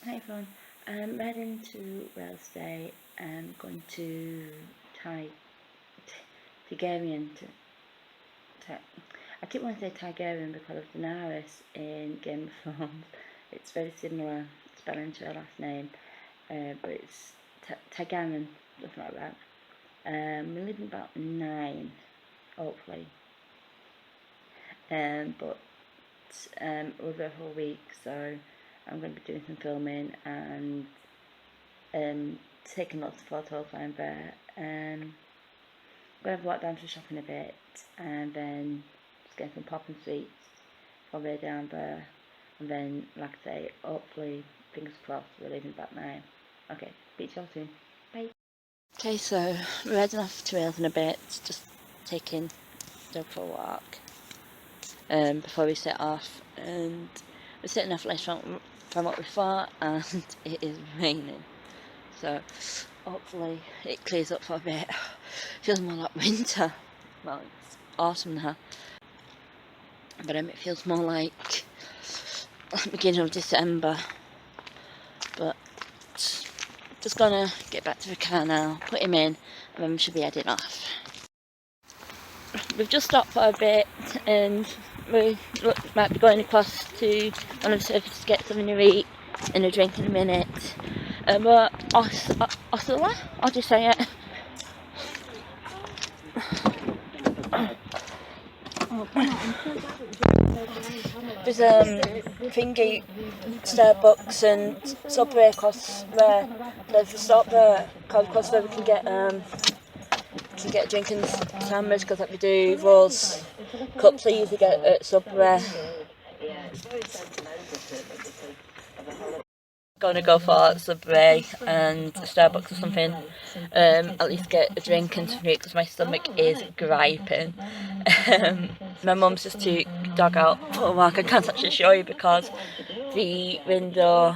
Hi everyone, I'm heading to Wales today. I'm going to Tigerian. I keep wanting to say Tigerian because of Daenerys in Game of Thrones. It's very similar spelling to her last name, but it's Tigerian, something like that. We're leaving about 9, hopefully. But we're there a whole week, so I'm going to be doing some filming and taking lots of photos while I'm there. I'm going to walk down to the shop in a bit and then just get some popping sweets while we're down there. And then, like I say, hopefully, fingers crossed, we're leaving about 9. Okay, speak to you all soon. Bye. Okay, so we're heading off to Wales in a bit, just taking dog for a walk before we set off. And we're setting off less from what we thought, and it is raining. So hopefully it clears up for a bit. Feels more like winter. Well, it's autumn now, but it feels more like beginning of December. But just gonna get back to the car now, put him in, and then we should be heading off. We've just stopped for a bit, and we might be going across to one of the surfaces to get something to eat and a drink in a minute. But Osula, I'll just say it. There's thingy, Starbucks and Subway across there. There's a stop there, across where we can get a drink and sandwich, because like we do those cups they usually get at Subway. Gonna go for Subway and Starbucks or something. At least get a drink and something because my stomach is griping. My mum's just took dog out for a walk. I can't actually show you because the window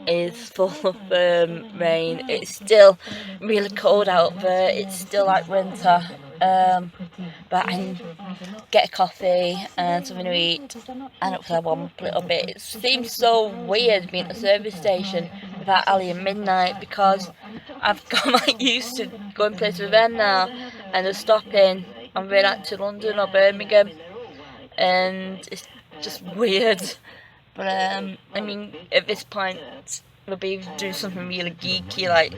is full of rain. It's still really cold out there. It's still like winter. But I can get a coffee and something to eat and hopefully I'll warm up a little bit. It seems so weird being at the service station without Ali and Midnight because I've got used to going places with them now and they're stopping on the way out to London or Birmingham, and it's just weird. But I mean, at this point we'll be doing something really geeky, like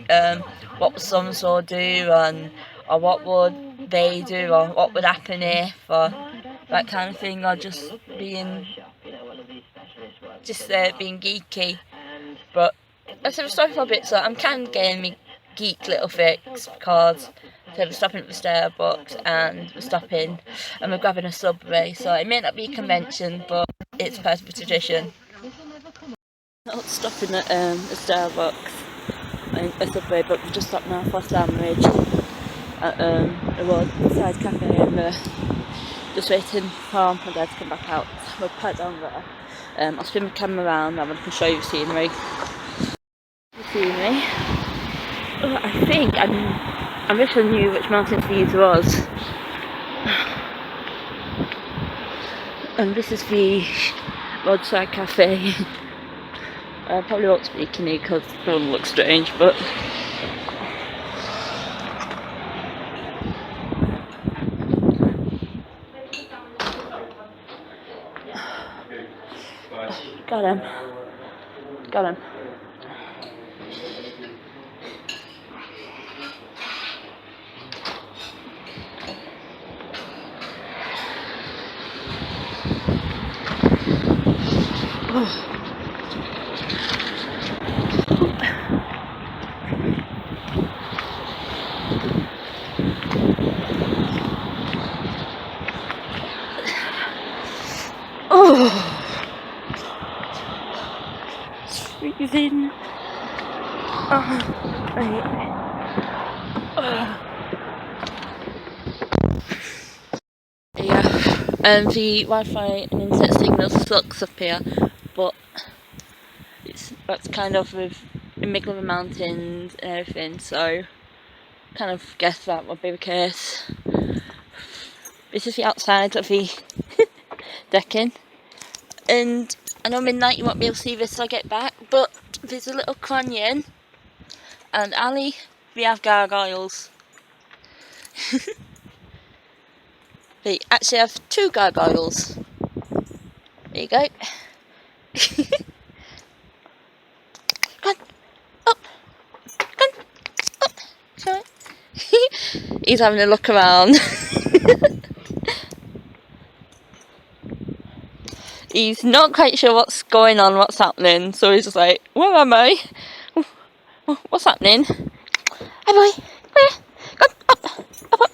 what would so and so do, and or what would they do, or what would happen if, or that kind of thing, or just being being geeky. But I said we're stopping for a bit, so I'm kind of getting me geek little fix because we're stopping at the Starbucks and we're stopping and we're grabbing a Subway, so it may not be a convention, but it's part of the tradition. Not stopping at a Starbucks and a Subway, but we've just stopped now for a sandwich at a roadside cafe, and we're just waiting for my dad to come back out. We'll put down there. I'll spin my camera around and I can show you the scenery. I think I wish I knew which mountains these was. And this is the roadside cafe. I probably won't speak in here because it doesn't look strange, but got him. Freezing. Yeah, and the Wi-Fi and internet signal sucks up here, but that's kind of in the middle of the mountains and everything, so kind of guess that would be the case. This is the outside of the decking, and I know Midnight you won't be able to see this till I get back, but There's a little crannion, and Ali, we have gargoyles. We actually have 2 gargoyles. There you go. Come on, up, come on, up. Sorry. He's having a look around. He's not quite sure what's going on, what's happening, so he's just like, where am I? What's happening? Hi boy, where? Come up, up, up.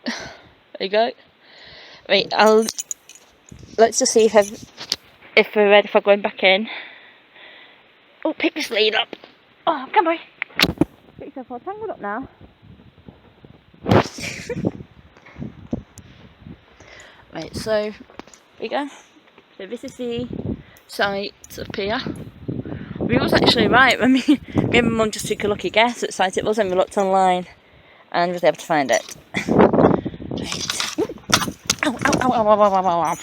There you go. Right, let's just see if we're ready for going back in. Oh, pick this lead up. Oh, come on. Get yourself all tangled up now. Right, so here we go. So this is the site up here. We was actually right when me and Mum just took a lucky guess at site it was, and we looked online and was able to find it. Right. Ow, ow, ow, ow, ow, ow, ow, ow.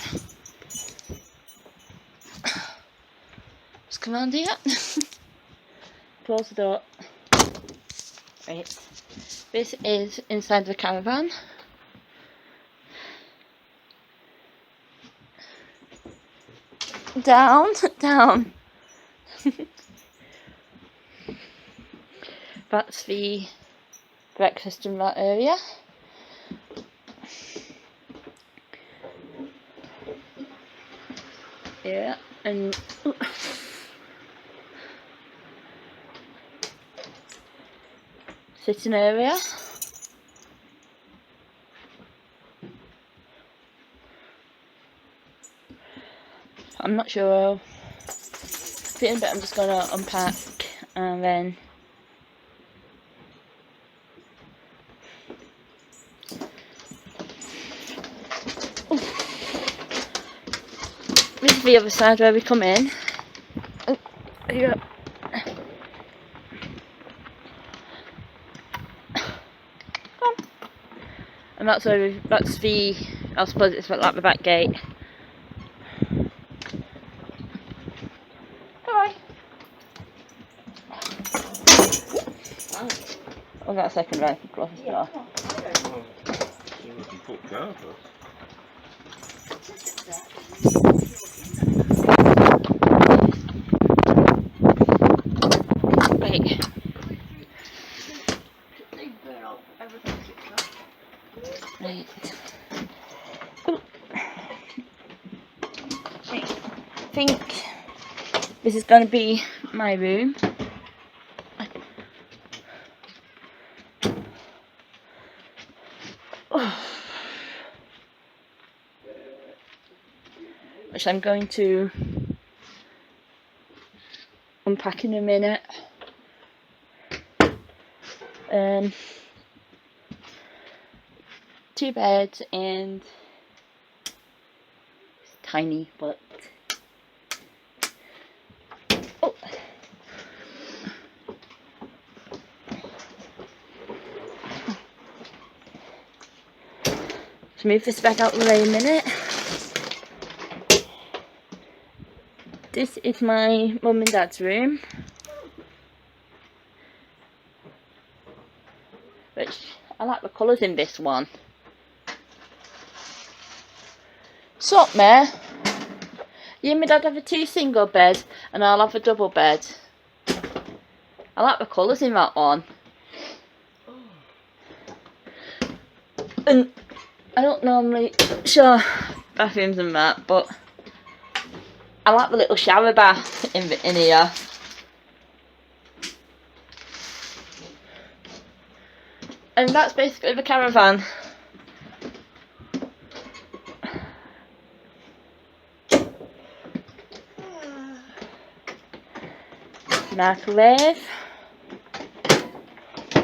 Just come around here. Close the door. Right. This is inside the caravan. Down, down. That's the breakfast in that area. Yeah, and sitting area. I'm not sure fitting, but I'm just gonna unpack and then this is the other side where we come in. Oh, yeah. And that's where that's the, I suppose it's like the back gate. Hi. I've got a second round for close the door. Right. Right. I think this is going to be my room. Which I'm going to unpack in a minute. 2 beds and it's tiny, but oh. Let's move this back out of the way a minute. This is my mum and dad's room, which I like the colours in this one. Sup, mate? You and my dad have a 2 single bed and I'll have a double bed. I like the colours in that one. And I don't normally show bathrooms and that, but I like the little shower bath in here. And that's basically the caravan. Microwave,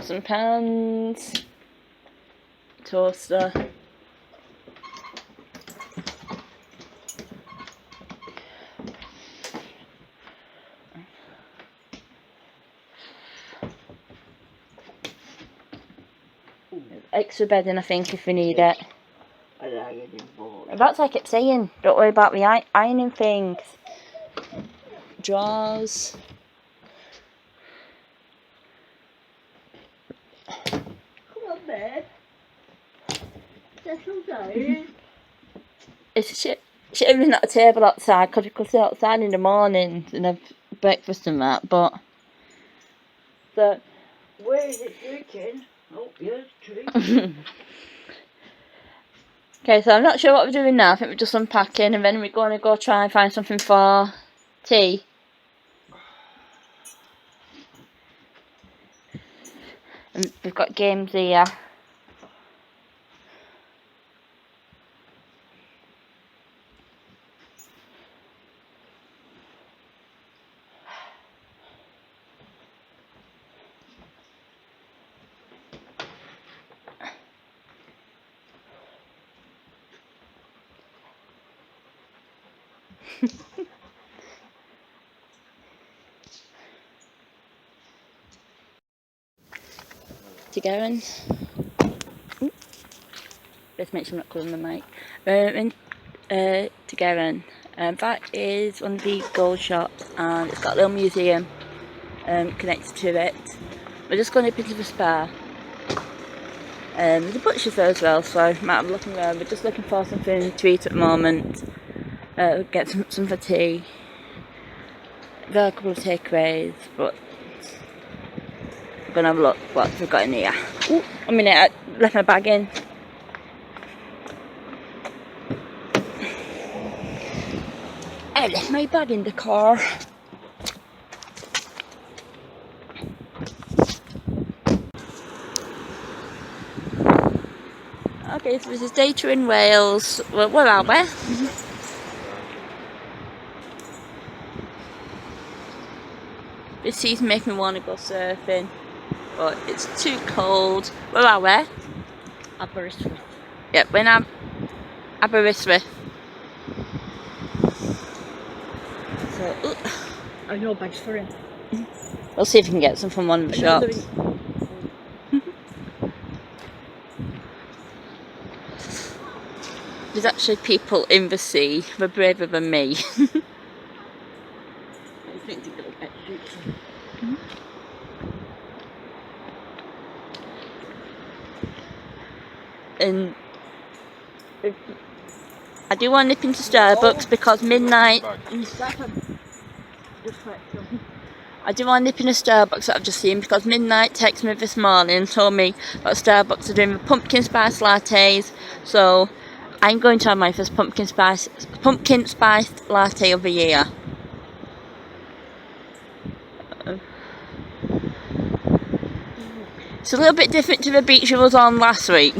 some pans, toaster. Extra bedding, I think, if we need it. That's like I kept saying, don't worry about the ironing things. drawers. Come on, babe. Settle down. It's a shit having that table outside because we could sit outside in the mornings and have breakfast and that, but. So. Where is it drinking? Oh, yes, drinking. Okay, so I'm not sure what we're doing now. I think we're just unpacking and then we're going to go try and find something for tea. And we've got games here. To Garen. Let's make sure I'm not calling the mic. To Garen. That is one of the gold shops and it's got a little museum connected to it. We're just going to nip into the spa. There's a butcher's there as well, so I might have a look around. We're just looking for something to eat at the moment. Get some for tea. There are a couple of takeaways, but I'm going to have a look what we've got in here. Ooh, a minute, I left my bag in. I left my bag in the car. Okay, so this is day 2 in Wales. Well, where are we? This season makes me want to go surfing, but it's too cold. Where are we? Aberystwyth. Yep, we're in Aberystwyth. So, I know bags for him. we'll see if we can get some from one of the shops. There's actually people in the sea who are braver than me. And I do want to nip into Starbucks because midnight. I do want to nip into Starbucks that I've just seen because Midnight texted me this morning and told me that Starbucks are doing the pumpkin spice lattes. So I'm going to have my first pumpkin spiced latte of the year. It's a little bit different to the beach I was on last week.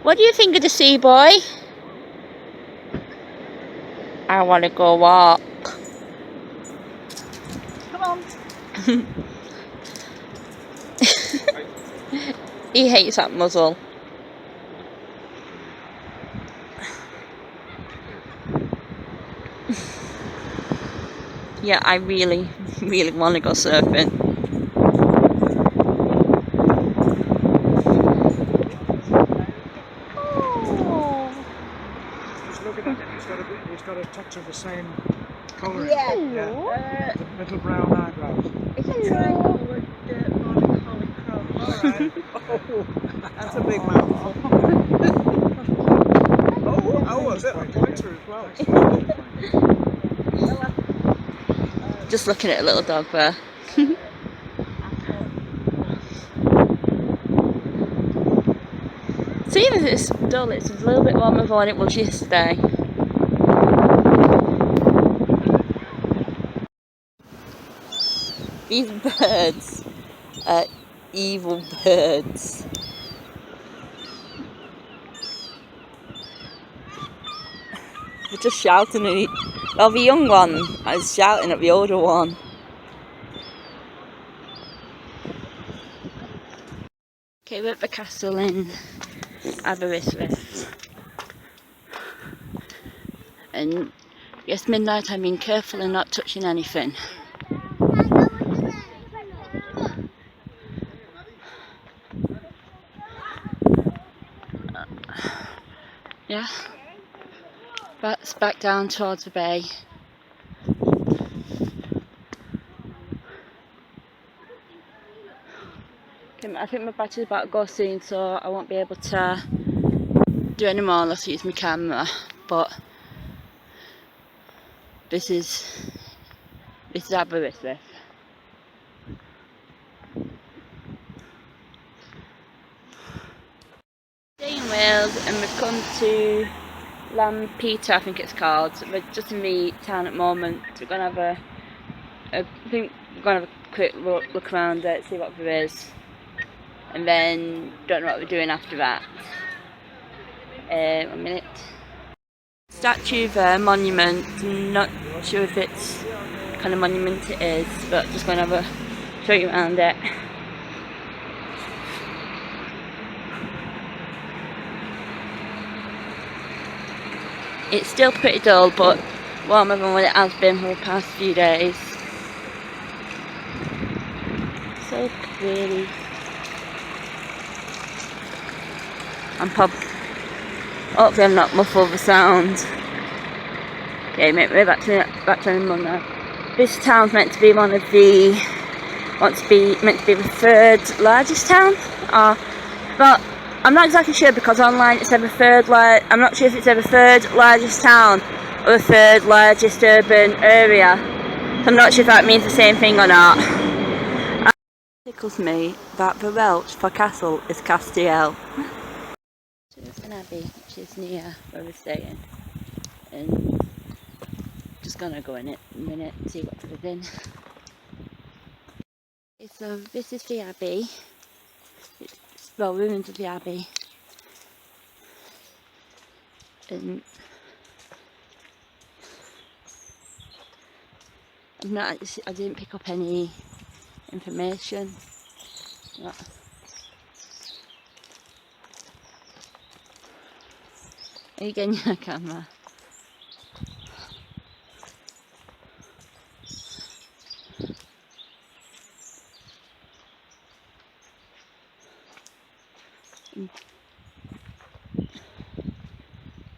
What do you think of the sea, boy? I want to go walk. Come on. He hates that muzzle. Yeah, I really, really want to go surfing. Oh. Just looking at it, he's got a touch of the same colour. Yeah. The little brown eyebrows. It's a tri-coloured Monocolor crow. Alright. Oh, that's a big mouthful. Oh, is it a pointer as well? Just looking at a little dog there. So even if it's dull, it's a little bit warmer than what it was yesterday. These birds are evil birds. They're just shouting at well, the young one is shouting at the older one. Okay, we're at the castle in Aberystwyth. And yes, midnight, I mean careful and not touching anything. yeah, that's back down towards the bay. I think my battery's about to go soon, so I won't be able to do any more unless I use my camera. But this is Aberystwyth. We're in Wales and we've come to Peter, I think it's called. We're just in the town at the moment. We're gonna have I think we're gonna have a quick look around it, see what there is, and then don't know what we're doing after that. 1 minute. Statue there, monument. I'm not sure if it's what kind of monument it is, but just gonna have a show you around it. It's still pretty dull, but warmer than what it has been for the past few days. So pretty. Hopefully I'm not muffled the sound. Okay, maybe back to my mum now. This town's meant to be meant to be the third largest town, but I'm not exactly sure because online it said I'm not sure if it's the third largest town or the third largest urban area. So I'm not sure if that means the same thing or not. It tickles me that the Welsh for castle is Castiel. There's an abbey which is near where we're staying, and just gonna go in it in a minute and see what's within. Okay, so this is the abbey. Well, ruins of the abbey, and I didn't pick up any information. Are you getting your camera?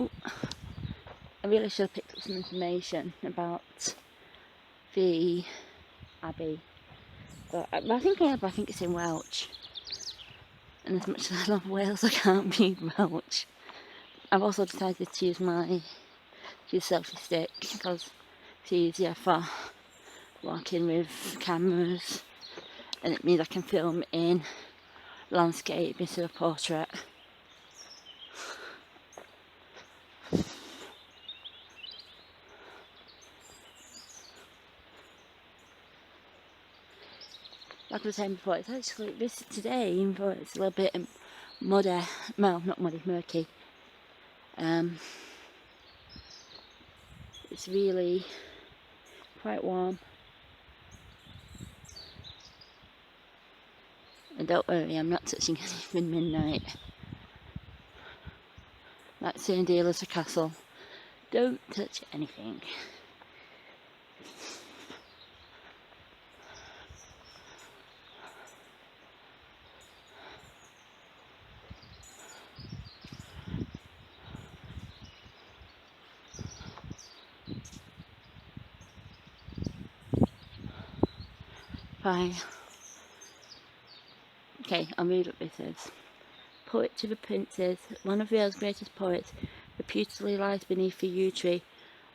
Ooh. I really should have picked up some information about the abbey, but I think I have. I think it's in Welsh, and as much as I love Wales, I can't read Welsh. I've also decided to use my selfie stick because it's easier for working with cameras, and it means I can film in landscape instead of portrait. Like I was saying before, it's actually this today, but it's a little bit muddy. Well, not muddy, murky. It's really quite warm. And don't worry, I'm not touching anything midnight. That's the deal as a castle. Don't touch anything. Fine. Okay, I'll read what this is. Poet to the Princes, one of Wales' greatest poets, reputedly lies beneath the yew tree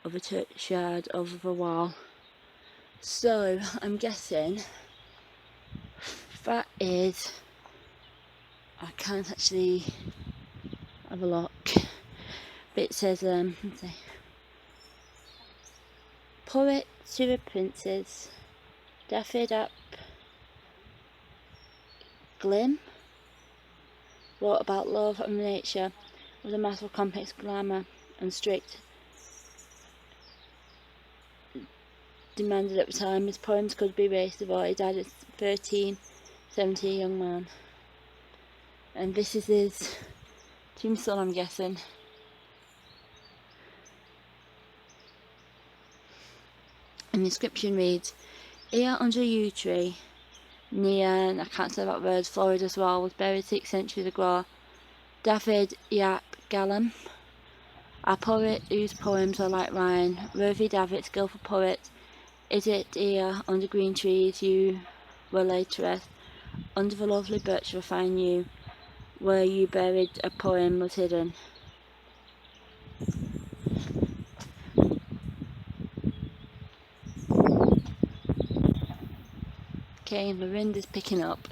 of the churchyard over the wall. So, I'm guessing that is... I can't actually have a look. But it says, let's see. Poet to the Princes, Daffyd ap Glyn, wrote about love and nature with a matter of complex grammar and strict demanded at the time. His poems could be erased before he died at 13, 70, a young man. And this is his tombstone, I'm guessing. And the inscription reads, "Here under a yew tree, near, I can't say that word, Florida's wall, was buried 6th century ago, Daffyd ap Gallam, A poet whose poems are like wine, worthy David, skilful poet, is it here under green trees you were laid to rest, under the lovely birch refine you, where you buried a poem was hidden. Okay, and the wind is picking up.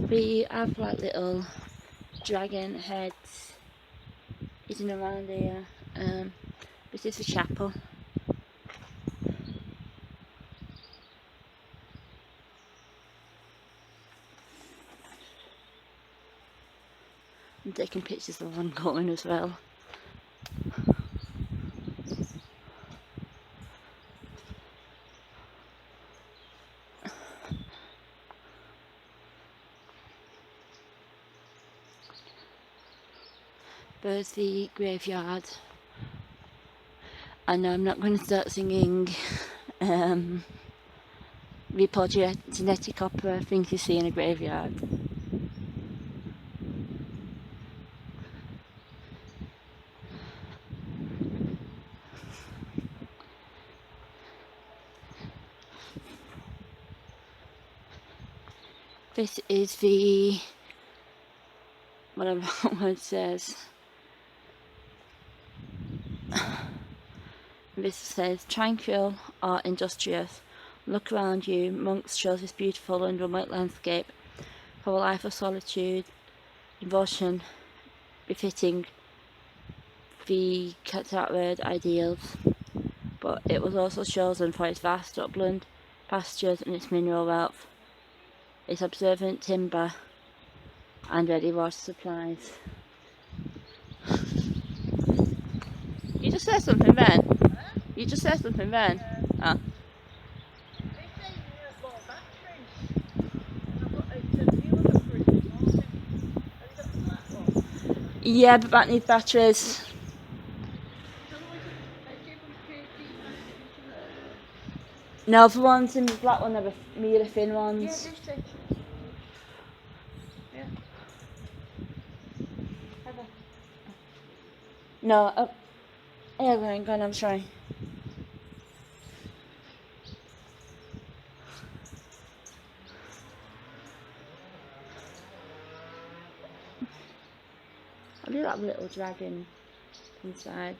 We have like little dragon heads hidden around here. This is the chapel. I'm taking pictures of them going as well. There's the graveyard. I know I'm not going to start singing the genetic opera, things you see in a graveyard. This is the, whatever that word says. This says, tranquil or industrious. Look around you, Monks shows this beautiful and remote landscape for a life of solitude, devotion, befitting the Cataward ideals. But it was also chosen for its vast upland pastures and its mineral wealth, its observant timber and ready water supplies. You just said something then? You just said something then? Ah. Yeah, but that needs batteries. No, the ones in the black one are the really thin ones. Yeah. No, oh. Yeah, go on, I'm trying. I do like a little dragon inside.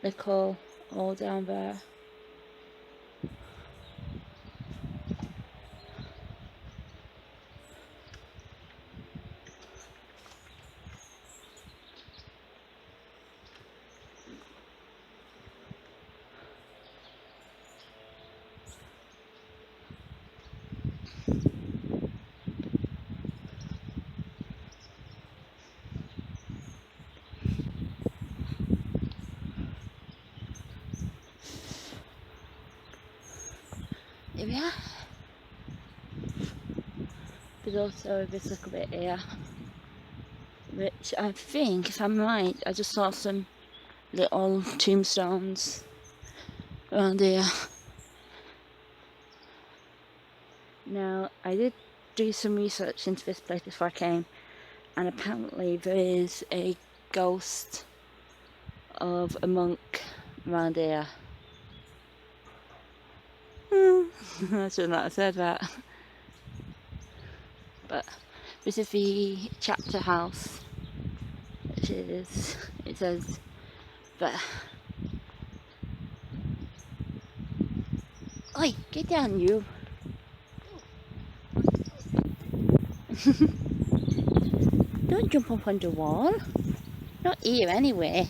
They call all down there. Here we are. There's also this little bit here, which I think, if I'm right, I just saw some little tombstones around here. Now, I did do some research into this place before I came, and apparently there is a ghost of a monk around here. I shouldn't have said that. But this is the chapter house, which is, it says, but oi, get down you. Don't jump up on the wall. Not here anyway.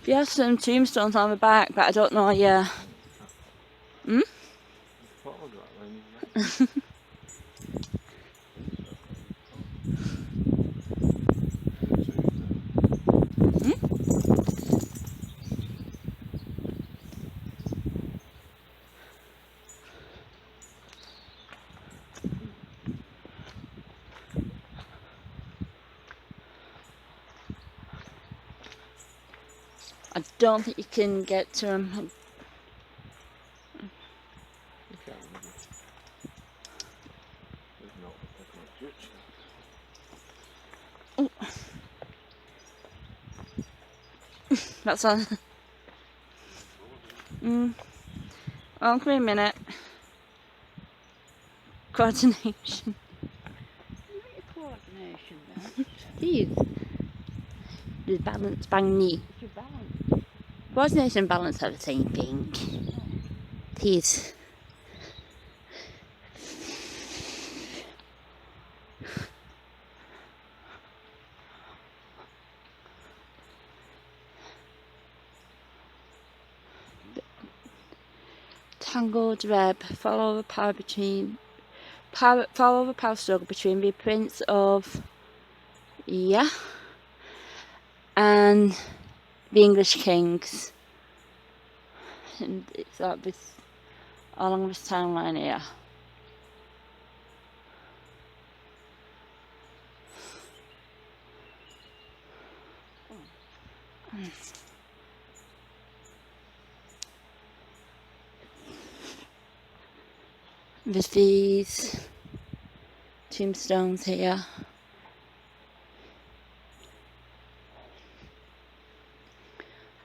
There are some tombstones on the back, but I don't know yet. Hmm? I don't think you can get to them. You can't really. There's not a particular church. That's on. Oh, wait a minute. Coordination. Coordination then. These. The balance bang knee. It's your balance. Coordination and balance are the same thing. These. Tangled web. Follow the power struggle between the Prince of and the English kings. And it's like this along this timeline here. There's these tombstones here.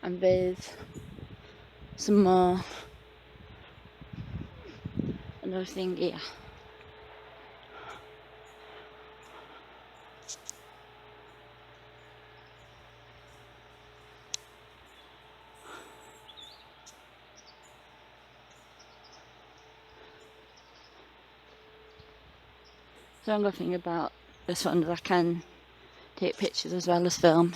And there's some more. Another thing here. So I'm thinking about this one that I can take pictures as well as film.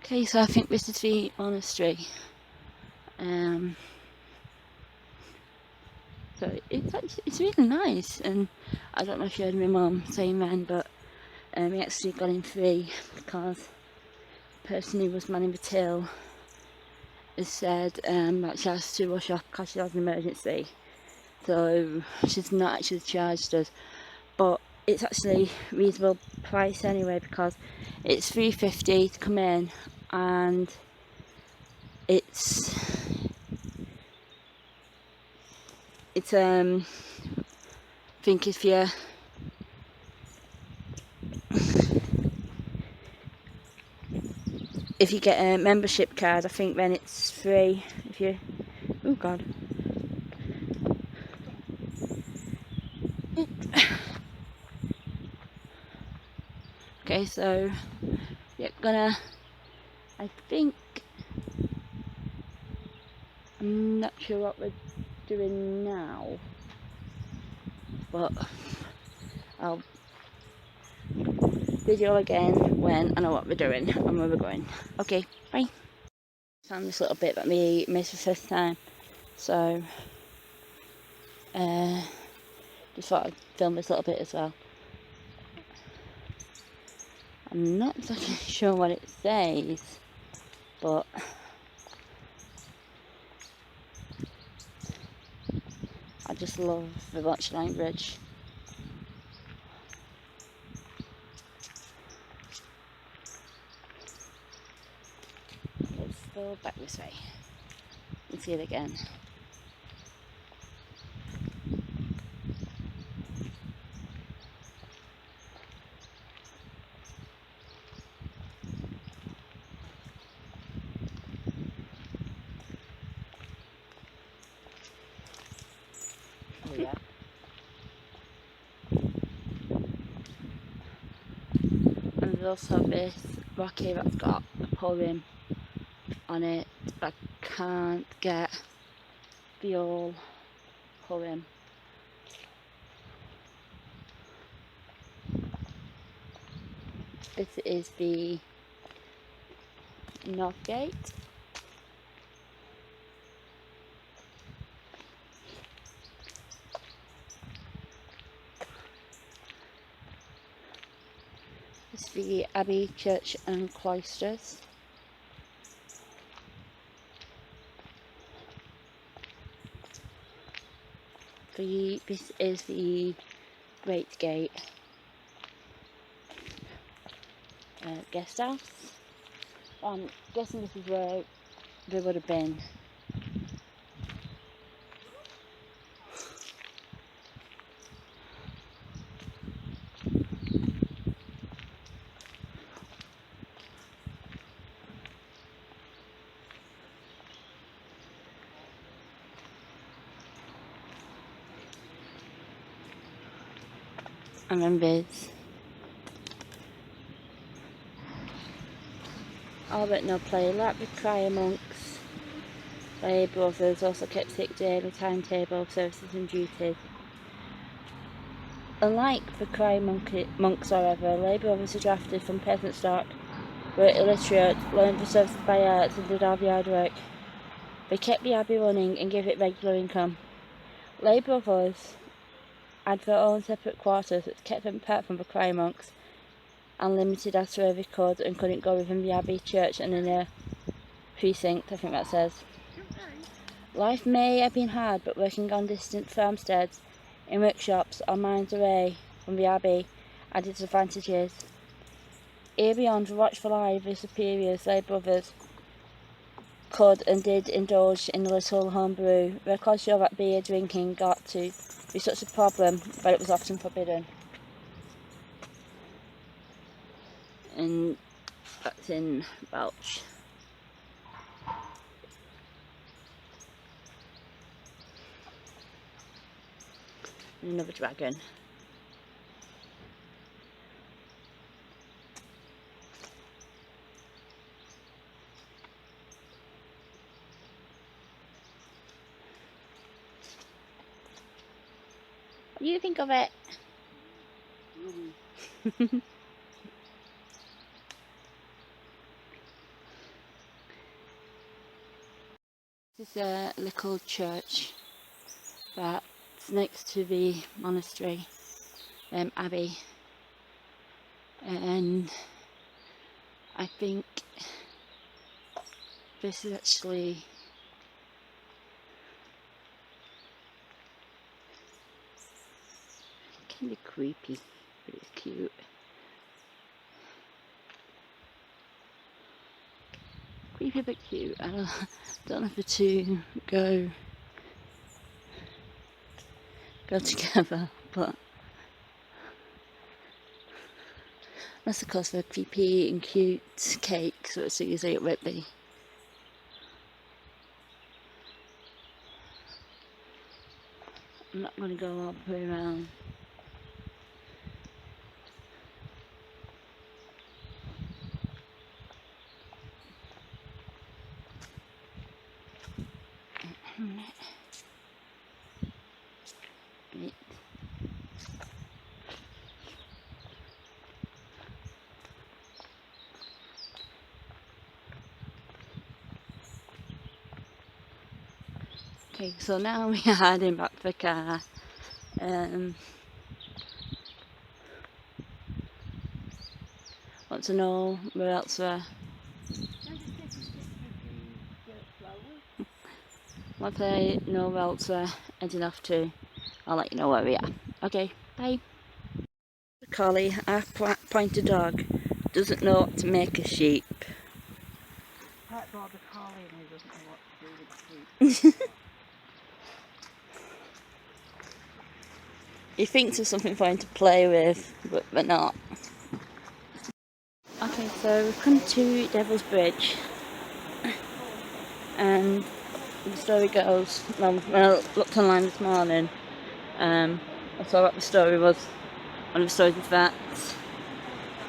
Okay, so I think this is the monastery. So it's really nice, and I don't know if you heard my mum saying then, but we actually got in free because the person who was manning the till has said that she has to rush off because she has an emergency, so she's not actually charged us, but it's actually reasonable price anyway because it's $3.50 to come in, and it's I think if you get a membership card, I think then it's free. If you, oh god. Okay, so you're gonna, I think, I'm not sure what we're doing now, but I'll video again when I know what we're doing and where we're going. Okay, bye. Found this little bit that me missed the first time, so just thought I'd film this little bit as well. I'm not exactly sure what it says, but I just love the Welsh language. Let's go back this way and see it again. Oh yeah. And there's also this rock here that's got a poem on it, but I can't get the whole poem. This is the North Gate. This is the Abbey Church and Cloisters. This is the Great Gate guest house. I'm guessing this is where they would have been. And then there's all but no play, like the Crier monks. Lay brothers also kept strict daily timetable of services and duties. Unlike the Crier monks, however, lay brothers are drafted from peasant stock, were illiterate, learned the services by arts and did all the hard work. They kept the abbey running and gave it regular income. Lay brothers had their own separate quarters which kept them apart from the Crier monks, and limited as to where they could and couldn't go within the abbey church and inner precinct, I think that says. Life may have been hard, but working on distant farmsteads, in workshops or mines away from the abbey had its advantages. Here beyond the watchful eye of the superiors, lay brothers could and did indulge in a little home brew. Records show that beer drinking got to be such a problem that it was often forbidden. And that's in Welsh. And another dragon. What do you think of it? This is a little church that's next to the monastery, abbey, and I think this is actually kind of creepy, but it's cute. Creepy but cute. I don't know if the two go together, but that's because they're creepy and cute cakes, so it's usually it would be. I'm not going to go all the way around. Okay, so now we are heading back to the car. Want to know where else we're? Once I know where else we're heading off to, I'll let you know where we are. Okay, bye. The collie, our pointer dog, doesn't know what to make a sheep. Pat bought a collie and he doesn't know what to do with the sheep. He thinks of something for him to play with, but we're not. Okay, so we've come to Devil's Bridge, and the story goes, well, when I looked online this morning, I saw that the story was, one of the stories is that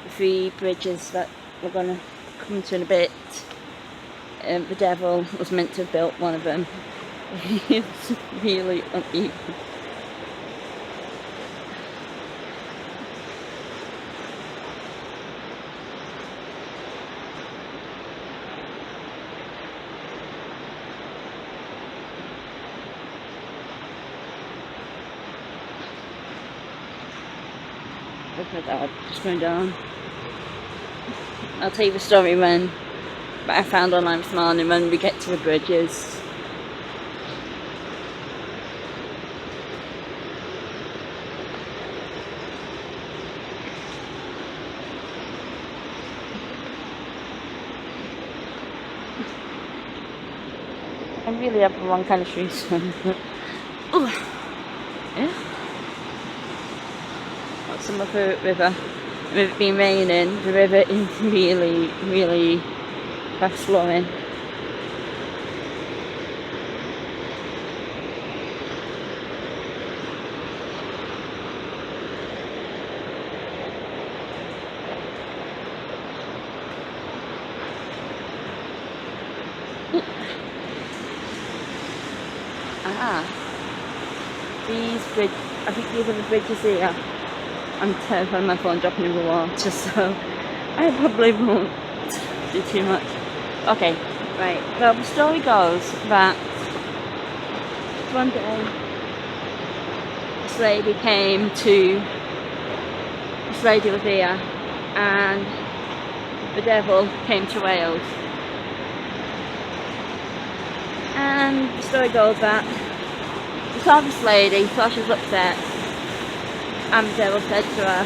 the 3 bridges that we're going to come to in a bit, the devil was meant to have built one of them. It's really uneven. Look at that, just going down. I'll tell you the story when I found online this morning when we get to the bridges. I really have the wrong kind of shoes on. Yeah. Got some of the river. With it being raining, the river is really, really fast flowing. These bridges, I think these are the bridges here. I'm terrified of my phone dropping in the water, so I probably won't do too much. Okay, right. Well, the story goes that one day this lady was here, and the devil came to Wales. And the story goes that we saw this lady, thought she was upset, and the devil said to her,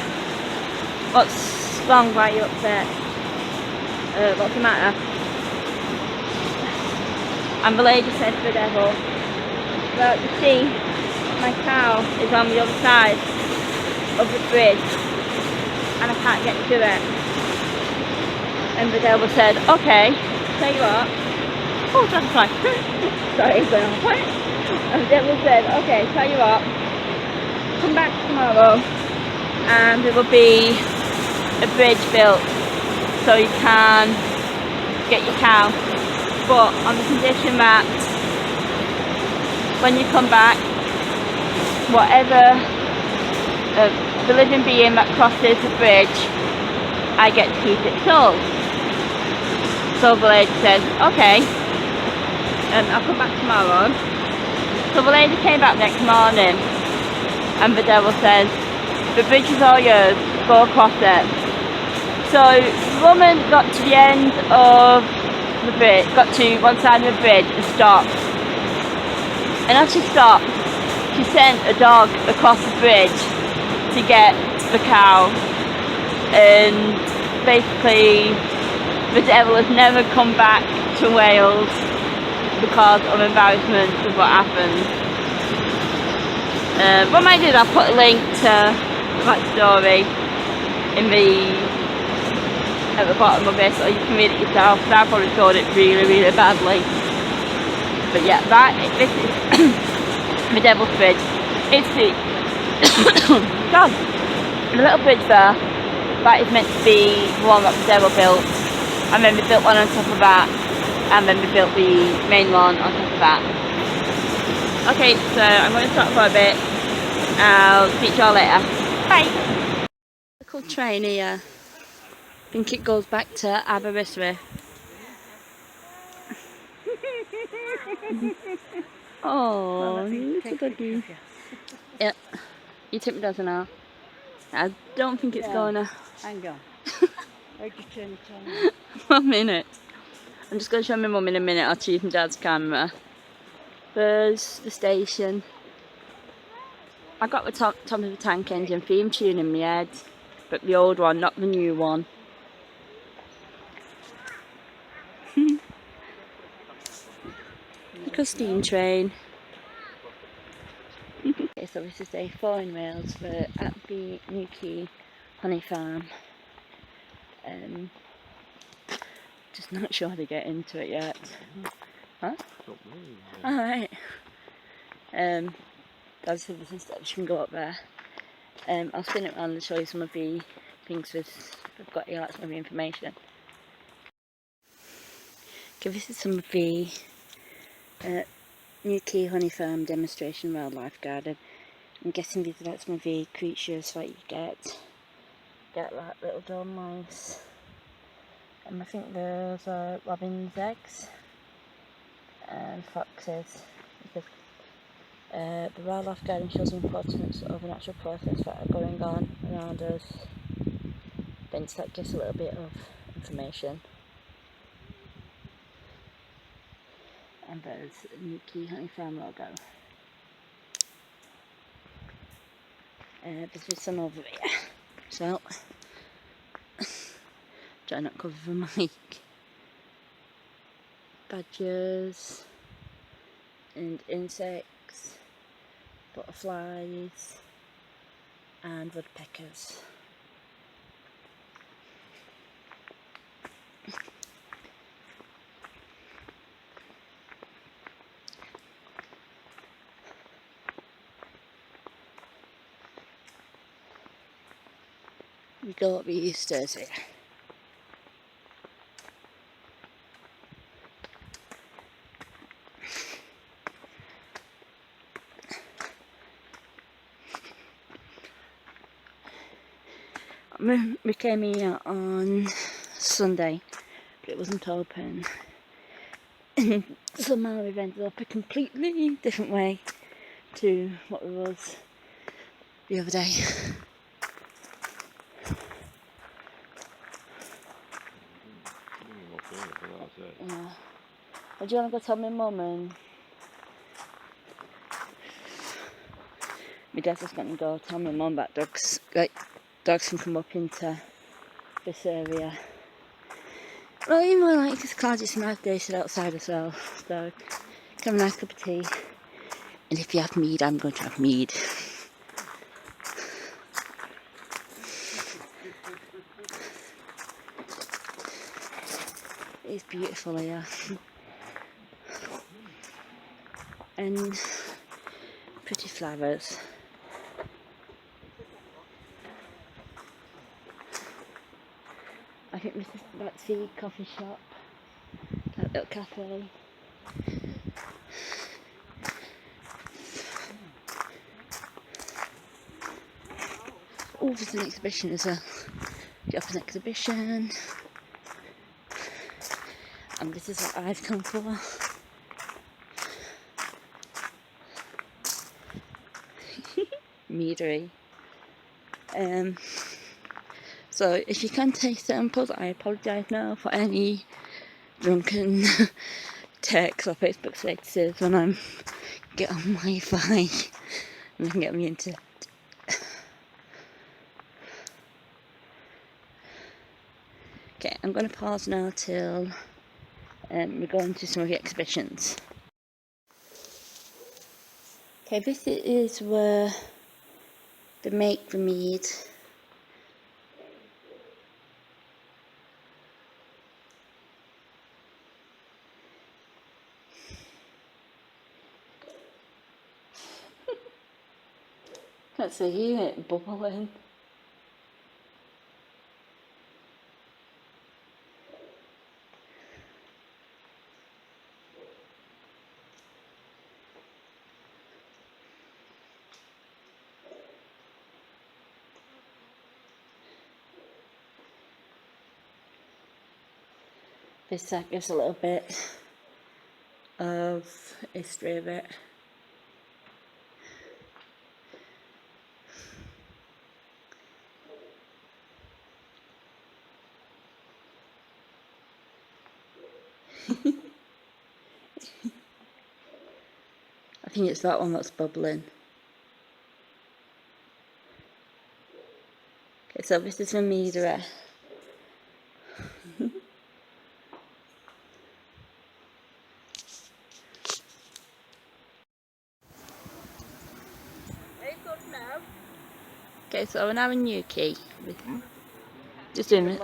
"What's wrong, why are you upset? What's the matter?" And the lady said to the devil, "Well, you see, my cow is on the other side of the bridge, and I can't get to it." And the devil said, "Okay, tell you what." Oh, dragonfly. Sorry, it's going on quiet. And the devil said, "Okay, tell you what, come back tomorrow and there will be a bridge built so you can get your cow, but on the condition that when you come back, whatever the living being that crosses the bridge, I get to keep its soul." So the lady said, "Okay, I'll come back tomorrow." So the lady came back next morning, and the devil said, "The bridge is all yours, go across it." So the woman got to the end of the bridge, got to one side of the bridge and stopped. And as she stopped, she sent a dog across the bridge to get the cow. And basically, the devil has never come back to Wales because of embarrassment of what happened. What I might do is I'll put a link to that story at the bottom of it, so you can read it yourself, because I probably told it really, really badly. But yeah, this is the Devil's Bridge. It's the God, the little bridge there, that is meant to be the one that the devil built, and then we built one on top of that, and then we built the main one on top of that. Okay, so I'm going to stop for a bit. I'll speak to y'all later. Bye! Local train here. I think it goes back to Aberystwyth. Oh, little doggy. Yep, you took me dozen now. I don't think it's gonna. Hang on. I just turn it on. 1 minute. I'm just going to show my mum in a minute or two from Dad's camera. There's the station. I got the top of the Tank Engine theme tune in my head, but the old one, not the new one. Like a steam train. Okay, so this is day 4 in Wales. We're at the Newquay Honey Farm. Just not sure how to get into it yet. Huh? Alright. Dad's said there's some steps you can go up there. I'll spin it around and show you some of the things we've got here, like some of the information. Okay, this is some of the Newquay Honey Farm demonstration wildlife garden. I'm guessing these are like some of the creatures that you get like little dormice. I think those are robin's eggs and foxes. Because the wildlife garden shows the importance of the natural processes that are going on around us. Then it's like just a little bit of information. And there's Nuki Honey Farm logo. There's the sun over here. So, try not to cover the mic. Badgers and insects, butterflies and woodpeckers. We go up these stairs here. We came here on Sunday, but it wasn't open. And somehow we've ended up a completely different way to what we was the other day. Yeah. Well, do you want to go tell my mum and my dad's just going to go tell my mum about dogs, like dogs can come up into this area. Well, you more like it's cloudy, it's a nice day, sit outside as well, so have a nice cup of tea. And if you have mead, I'm going to have mead. It's beautiful here. And pretty flowers. I think this is that's the coffee shop, that little cafe. Oh, there's an exhibition as well. Get off an exhibition. And this is what I've come for. Meadery. So if you can take samples, I apologise now for any drunken texts or Facebook statuses when I'm get on Wi-Fi and I can get on the internet. Okay, I'm going to pause now till we're going to some of the exhibitions. Okay, this is where they make the mead. Can't see it bubbling. This gives a little bit of history of it. I think it's that one that's bubbling. Okay, so this is a meadery. Okay, so we're now in Newquay. Just doing it.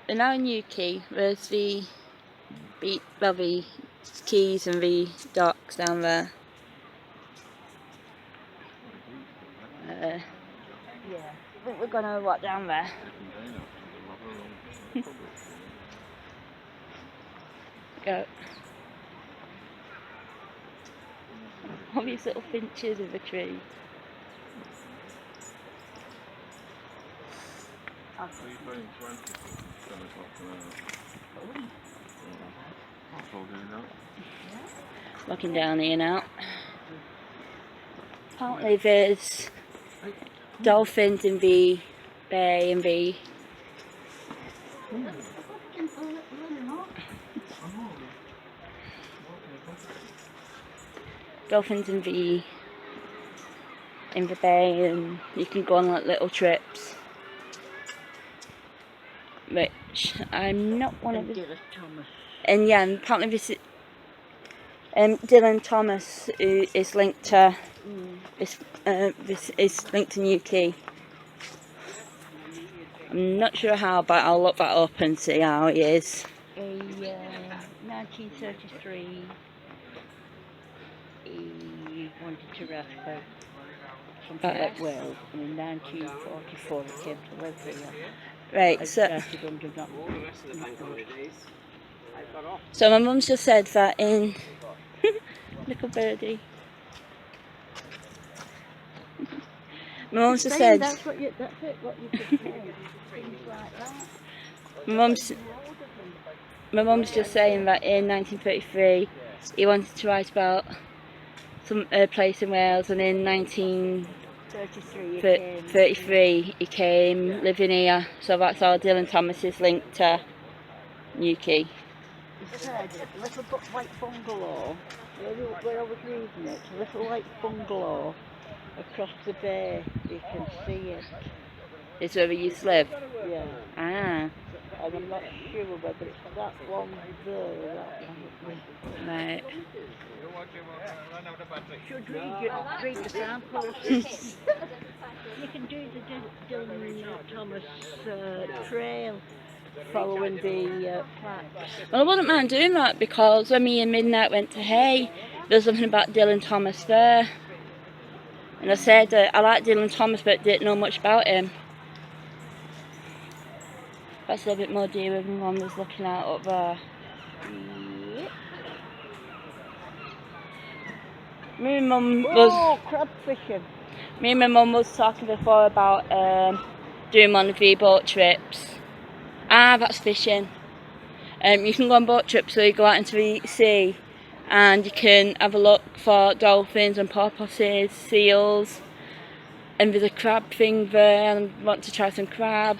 We're now in Newquay. There's the beach, well, the quays and the docks down there. Yeah, I think we're gonna walk down there. Go. All these little finches in the tree. Walking down here now. Apparently there's dolphins in the bay and the Dolphins in the bay, and you can go on like little trips. Which I'm not one of the. Dylan Thomas. And yeah, and apparently this is, Dylan Thomas, who is linked to this is linked to Newquay. I'm not sure how, but I'll look that up and see how he is. A 1933. He wanted to rescue from Midwales, and in 1944 he came to live here. Right, And so started under not good. my mum's just said that in little birdie. My mum's just said That's it, what you just said. Things like that. my mum's just saying that in 1933 he wanted to write about some place in Wales, and in 1933 he came living here. So that's how Dylan Thomas is linked to Newquay. He said a little white bungalow, where I was reading it, a little white bungalow across the bay, you can see it. Is where we used to live. Yeah. Ah, And I'm not sure whether it's that one there or that one. right. Should read the samples. You can do the Dylan Thomas trail following the plaques. Well, I wouldn't mind doing that, because when me and Midnight went to Hay, there's something about Dylan Thomas there. And I said I like Dylan Thomas but didn't know much about him. That's a little bit more deer with my mum was looking out up there. Yep. Me and Mum crab fishing. me and my mum was talking before about doing one of the boat trips. Ah, that's fishing. You can go on boat trips where you go out into the sea and you can have a look for dolphins and porpoises, seals, and there's a crab thing there, and I want to try some crab.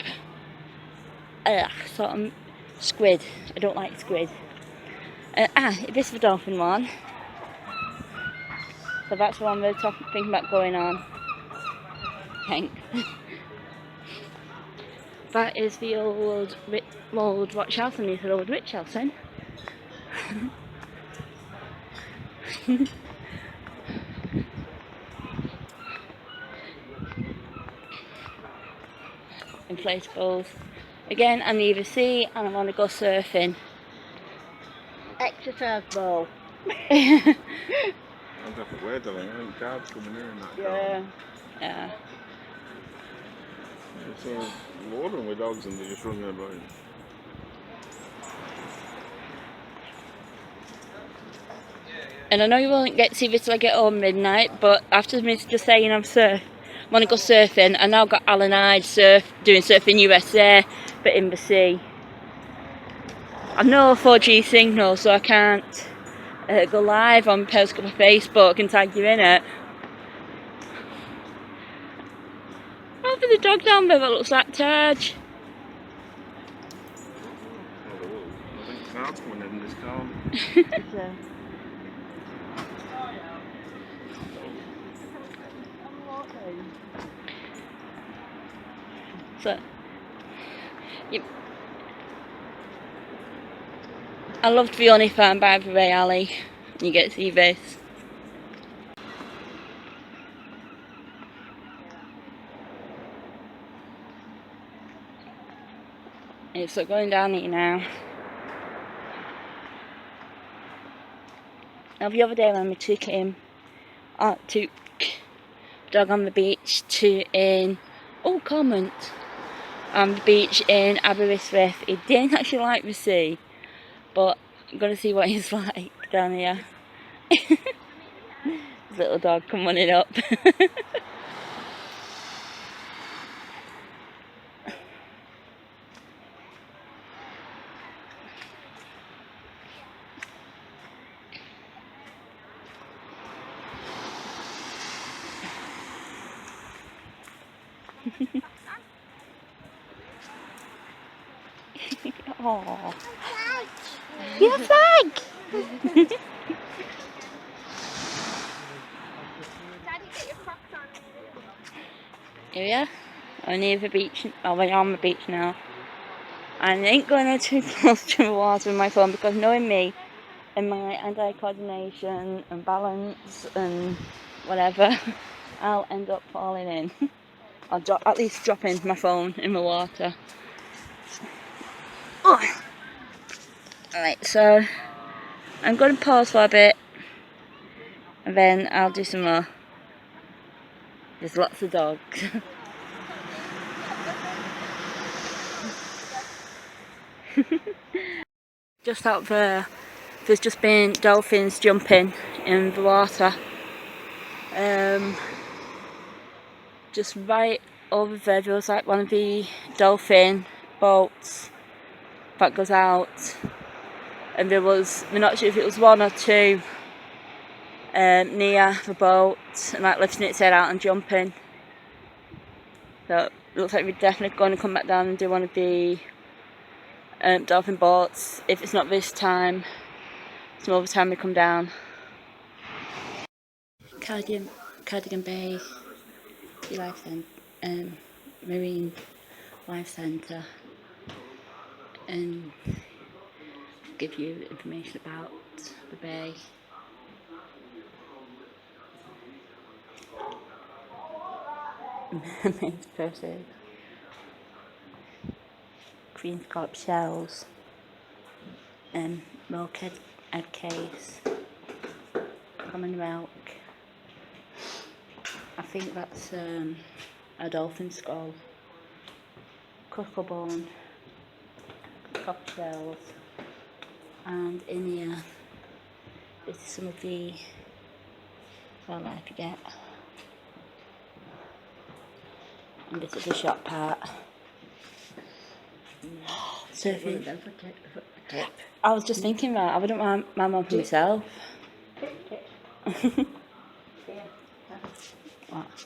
Sort of squid. I don't like squid. This is the dolphin one. So that's the one we're thinking about going on. Thanks. That is the old watch house, and it's an old rich house then. Inflatables. Again, I need a sea and I want to go surfing. Exercise ball. I'm definitely weird, I think carbs coming in and that. Yeah. It's loading with dogs and they're just running about. And I know you won't get to see this till I get home midnight, but after me just saying want to go surfing, I now got Alan Hyde doing Surfing USA, but in the sea. I've no 4G signal, so I can't go live on Periscope or Facebook and tag you in it. Oh, there's a dog down there that looks like Taj. I think carbs coming in this car. So, I loved the only farm by the Ray Alley. You get to see this. It's going down here now. Now the other day when we took dog on the beach on the beach in Aberystwyth. He didn't actually like the sea, but I'm going to see what he's like down here. Little dog come running up. Oh. You're a flag! Daddy, get your Crocs on. Here we are. We're near the beach. Oh, we're on the beach now. I ain't going too close to the water with my phone because knowing me and my anti-coordination and balance and whatever, I'll end up falling in. I'll at least dropping my phone in the water. Oh. Alright, so I'm going to pause for a bit and then I'll do some more. There's lots of dogs. Just out there, there's just been dolphins jumping in the water. Just right over there was like one of the dolphin boats that goes out, and we're not sure if it was one or two near the boat and like lifting its head out and jumping. So it looks like we're definitely going to come back down and do one of the dolphin boats. If it's not this time, some other time we come down. Cardigan Bay Life Centre, Marine Life Centre, and give you information about the bay. Mermaid's purses, green scallop shells, milk egg case, common milk. I think that's a dolphin skull, cockle bone, copper shells, and in here is some of the wildlife you get. And this is the shop part. Surfing. I was just thinking that I wouldn't want my mum for myself. What?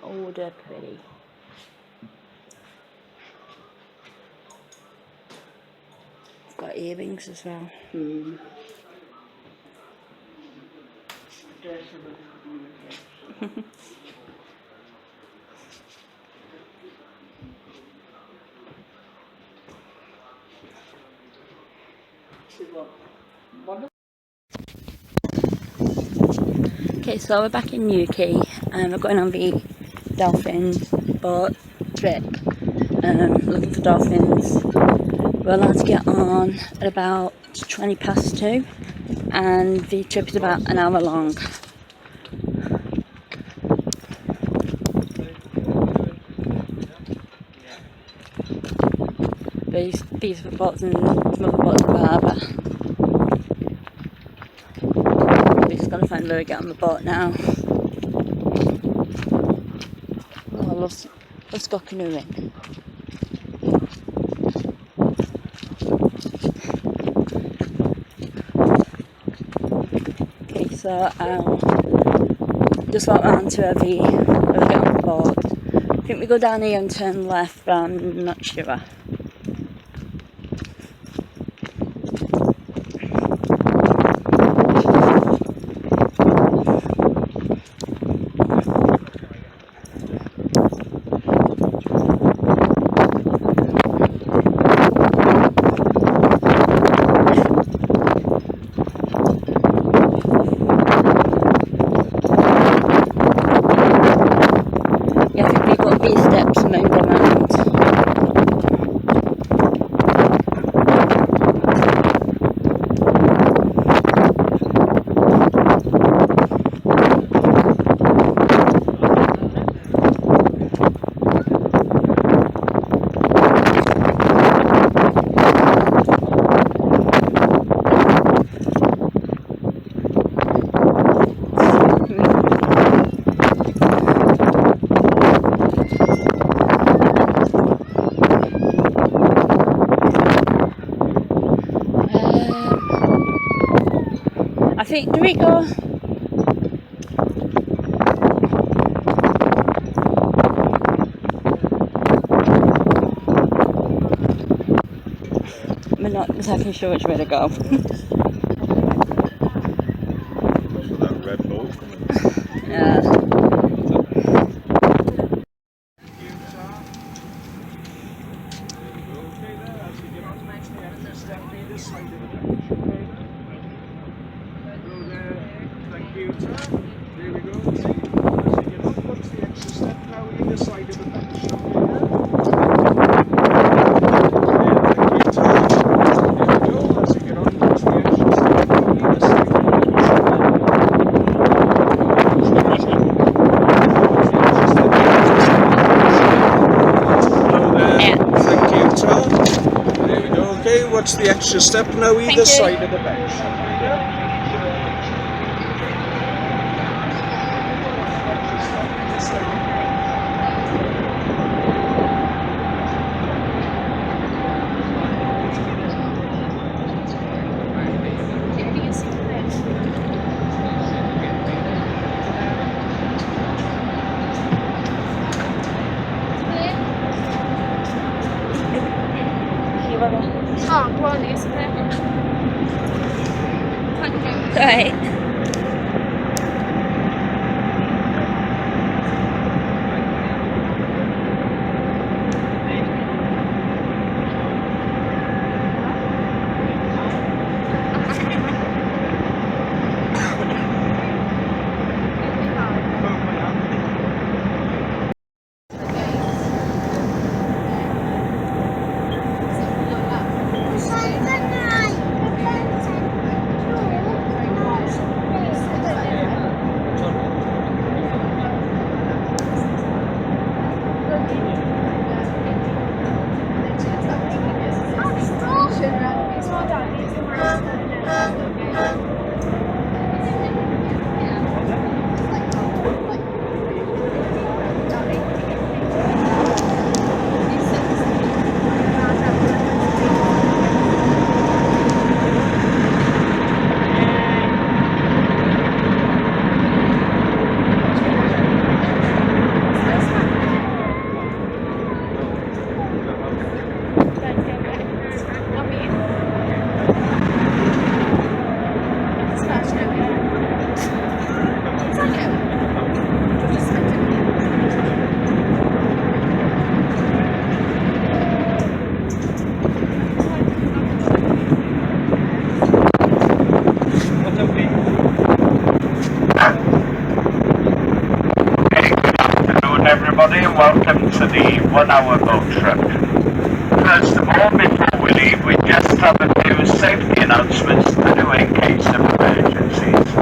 Oh, they're pretty. It's got earrings as well. Okay, so we're back in Newquay and we're going on the dolphin boat trip, looking for dolphins. We're allowed to get on at about 2:20 and the trip is about an hour long. These are the boats and some other boats in the harbour. We just got to find where we get on the boat now. Oh, let's go canoeing. Okay, so I'll just walk around to where we get on the boat. I think we go down here and turn left, but I'm not sure. I think, do we go? So I can show which way to go. That's for that red boat coming. Yeah. Thank you, sir. There we go. As you get on, what's the extra step now either side of the bench? What's the extra step now either side of the bench? Oh, go on, yes, there. Thank you. Right. Everybody, and welcome to the 1 hour boat trip. First of all, before we leave, we just have a few safety announcements to do in case of emergencies,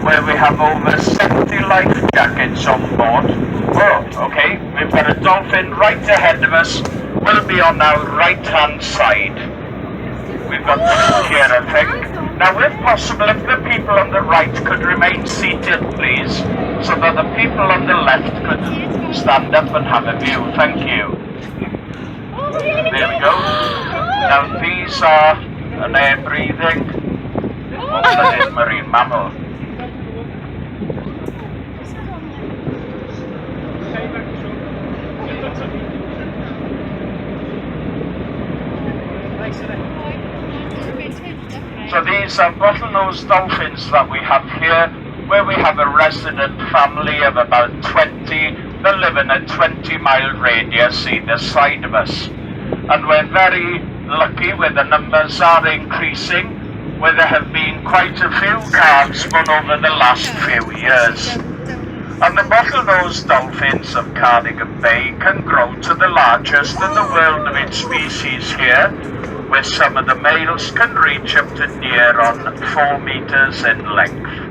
where we have over 70 life jackets on board. Oh, okay, we've got a dolphin right ahead of us. We'll be on our right hand side. We've got two here, I think. Now, if possible, if the people on the right could remain seated, please, so that the people on the left could stand up and have a view. Thank you. There we go. Now, these are an air-breathing, full-blooded marine mammal. So these are bottlenose dolphins that we have here, where we have a resident family of about 20 that live in a 20-mile radius either side of us. And we're very lucky where the numbers are increasing, where there have been quite a few calves spun over the last few years. And the bottlenose dolphins of Cardigan Bay can grow to the largest in the world of its species here, where some of the males can reach up to near on 4 meters in length.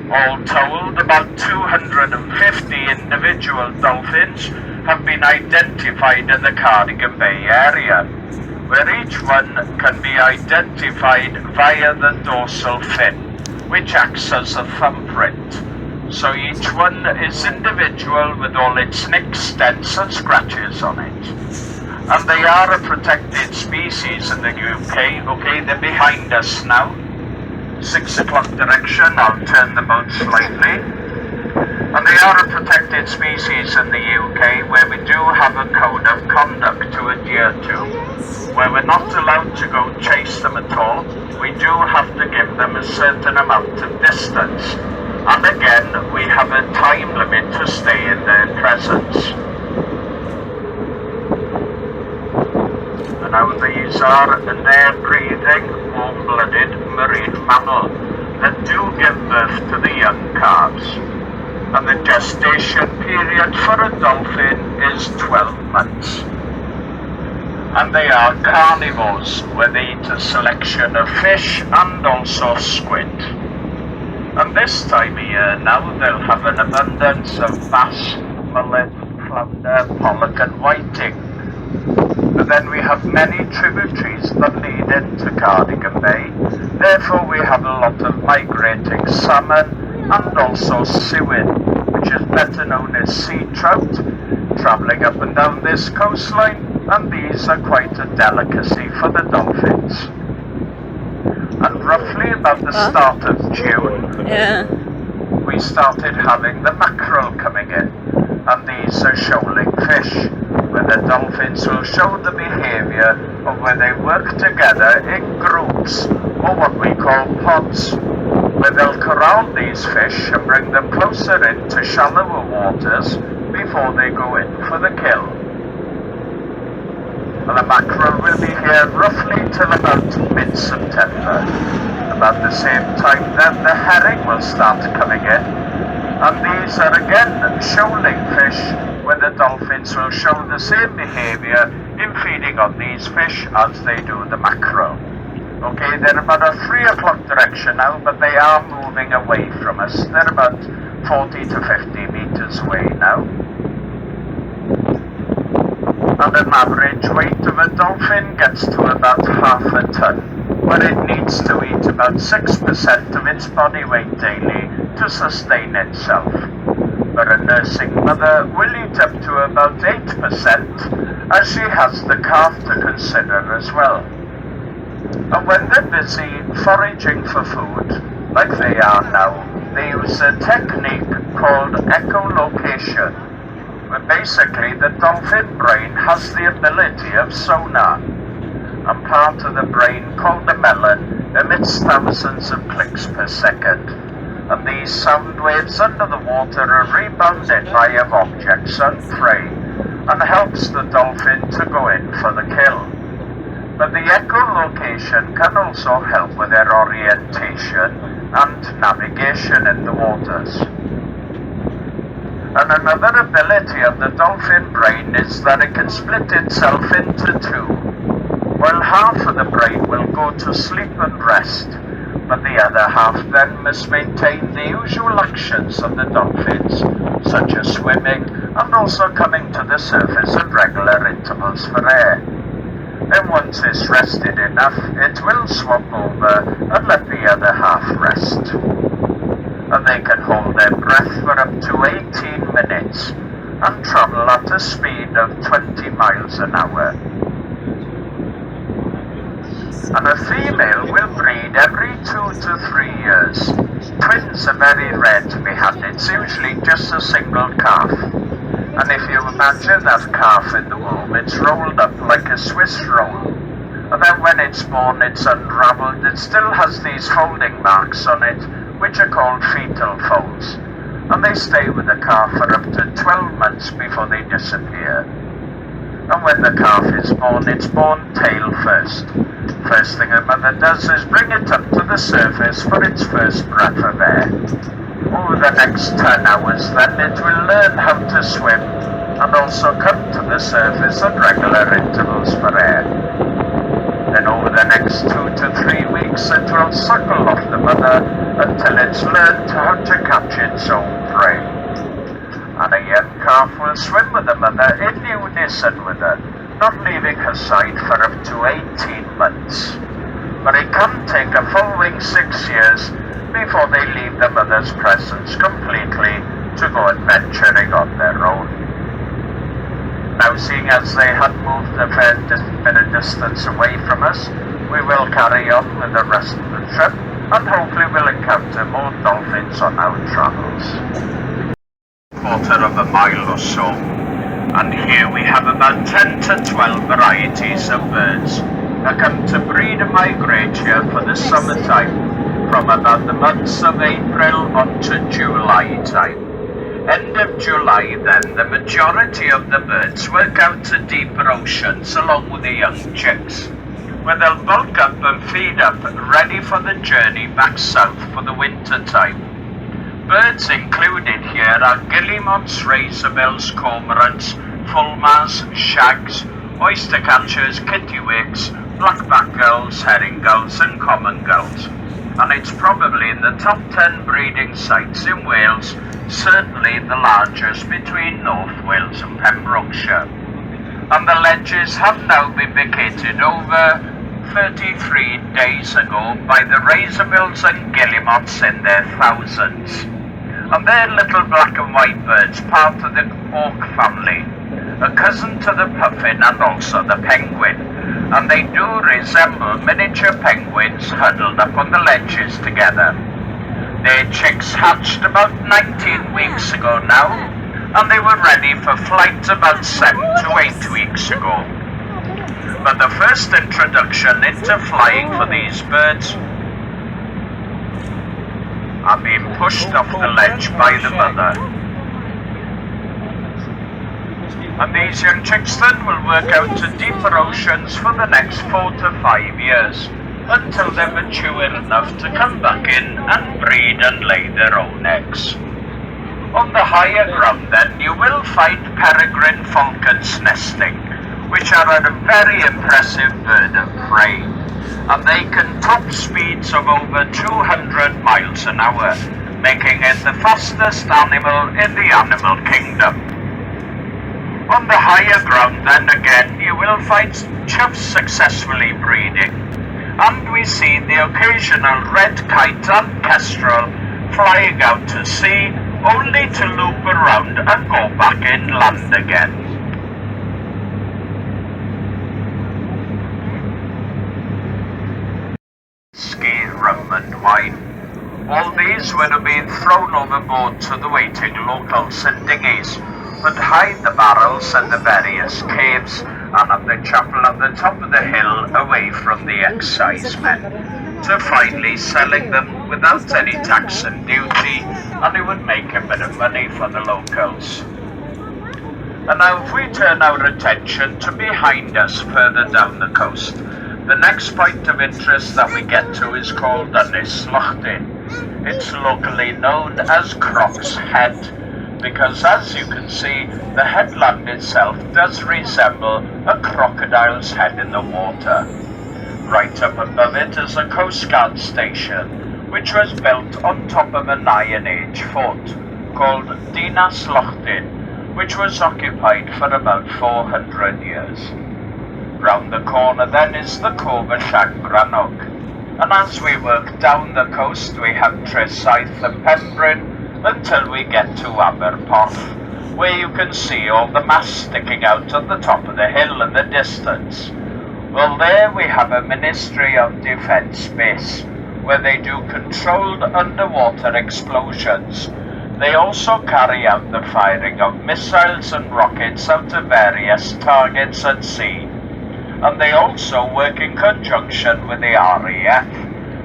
All told, about 250 individual dolphins have been identified in the Cardigan Bay area, where each one can be identified via the dorsal fin, which acts as a thumbprint. So each one is individual with all its nicks, dents and scratches on it. And they are a protected species in the UK. Okay, they're behind us now. 6 o'clock direction, I'll turn the boat slightly. And they are a protected protected species in the UK where we do have a code of conduct to adhere to, where we're not allowed to go chase them at all. We do have to give them a certain amount of distance. And again, we have a time limit to stay in their presence. And now these are an air-breathing, warm-blooded marine mammal that do give birth to the young calves. And the gestation period for a dolphin is 12 months. And they are carnivores, where they eat a selection of fish and also squid. And this time of year now they'll have an abundance of bass, mullet, flounder, pollock and whiting. But then we have many tributaries that lead into Cardigan Bay. Therefore we have a lot of migrating salmon and also seaweed, which is better known as sea trout, travelling up and down this coastline, and these are quite a delicacy for the dolphins. And roughly about the start of June, we started having the mackerel coming in, and these are shoaling fish, where the dolphins will show the behaviour of where they work together in groups, or what we call pods, where they'll corral these fish and bring them closer into shallower waters before they go in for the kill. And the mackerel will be here roughly till about mid-September. About the same time then the herring will start coming in, and these are again shoaling fish, where the dolphins will show the same behaviour in feeding on these fish as they do the mackerel. Okay, they're about a 3 o'clock direction now, but they are moving away from us. They're about 40 to 50 metres away now. And an average weight of a dolphin gets to about half a ton, where it needs to eat about 6% of its body weight daily to sustain itself. But a nursing mother will eat up to about 8%, as she has the calf to consider as well. And when they're busy foraging for food, like they are now, they use a technique called echolocation, where basically the dolphin brain has the ability of sonar, and part of the brain called the melon emits thousands of clicks per second, and these sound waves under the water are rebounded by objects and prey, and helps the dolphin to go in for the kill. But the echolocation can also help with their orientation and navigation in the waters. And another ability of the dolphin brain is that it can split itself into two. Well, half of the brain will go to sleep and rest, but the other half then must maintain the usual actions of the dolphins, such as swimming and also coming to the surface at regular intervals for air. And once it's rested enough, it will swap over and let the other half rest. And they can hold their breath for up to 18 minutes and travel at a speed of 20 miles an hour. And a female will breed every 2 to 3 years. Twins are very rare to be had. It's usually just a single calf. And if you imagine that calf in the womb, it's rolled up like a Swiss roll. And then when it's born, it's unravelled. It still has these folding marks on it, which are called fetal folds. And they stay with the calf for up to 12 months before they disappear. And when the calf is born, it's born tail first. First thing a mother does is bring it up to the surface for its first breath of air. Over the next 10 hours then it will learn how to swim and also come to the surface at regular intervals for air. Then over the next 2 to 3 weeks it will suckle off the mother until it's learned how to catch its own prey. And a young calf will swim with the mother in unison with her, not leaving her side for up to 18 months. But it can take a following 6 years before they leave the mother's presence completely to go adventuring on their own. Now, seeing as they had moved a fair bit of distance away from us, we will carry on with the rest of the trip, and hopefully we'll encounter more dolphins on our travels. quarter of a mile or so. And here we have about 10 to 12 varieties of birds that come to breed and migrate here for the summertime, from about the months of April on to July time. End of July then, the majority of the birds work out to deeper oceans along with the young chicks, where they'll bulk up and feed up, ready for the journey back south for the winter time. Birds included here are guillemots, razorbills, cormorants, fulmars, shags, oyster catchers, kittiwakes, blackback gulls, herring gulls and common gulls. And it's probably in the top 10 breeding sites in Wales, certainly the largest between North Wales and Pembrokeshire. And the ledges have now been vacated over 33 days ago by the razorbills and guillemots in their thousands. And they're little black and white birds, part of the auk family, a cousin to the puffin and also the penguin. And they do resemble miniature penguins huddled up on the ledges together. Their chicks hatched about 19 weeks ago now, and they were ready for flight about 7 to 8 weeks ago. But the first introduction into flying for these birds are being pushed off the ledge by the mother. And these young chicks then will work out to deeper oceans for the next 4 to 5 years, until they're mature enough to come back in and breed and lay their own eggs. On the higher ground then, you will find peregrine falcons nesting, which are a very impressive bird of prey, and they can top speeds of over 200 miles an hour, making it the fastest animal in the animal kingdom. On the higher ground then again, you will find choughs successfully breeding, and we see the occasional red kite and kestrel flying out to sea, only to loop around and go back inland again. Ski, rum and wine. All these would have been thrown overboard to the waiting locals in dinghies, but hide the barrels and the various caves and at the chapel at the top of the hill away from the excise men, to finally selling them without any tax and duty, and it would make a bit of money for the locals. And now if we turn our attention to behind us further down the coast, the next point of interest that we get to is called Ynys Lochtin. It's locally known as Croc's Head, because as you can see, the headland itself does resemble a crocodile's head in the water. Right up above it is a Coast Guard station, which was built on top of an Iron Age fort called Dinas Lochtin, which was occupied for about 400 years. Round the corner then is the Cove Llangrannog, and as we work down the coast we have Tresaith and Penbryn until we get to Aberporth, where you can see all the masts sticking out at the top of the hill in the distance. Well, there we have a Ministry of Defence base, where they do controlled underwater explosions. They also carry out the firing of missiles and rockets out of various targets at sea. And they also work in conjunction with the RAF,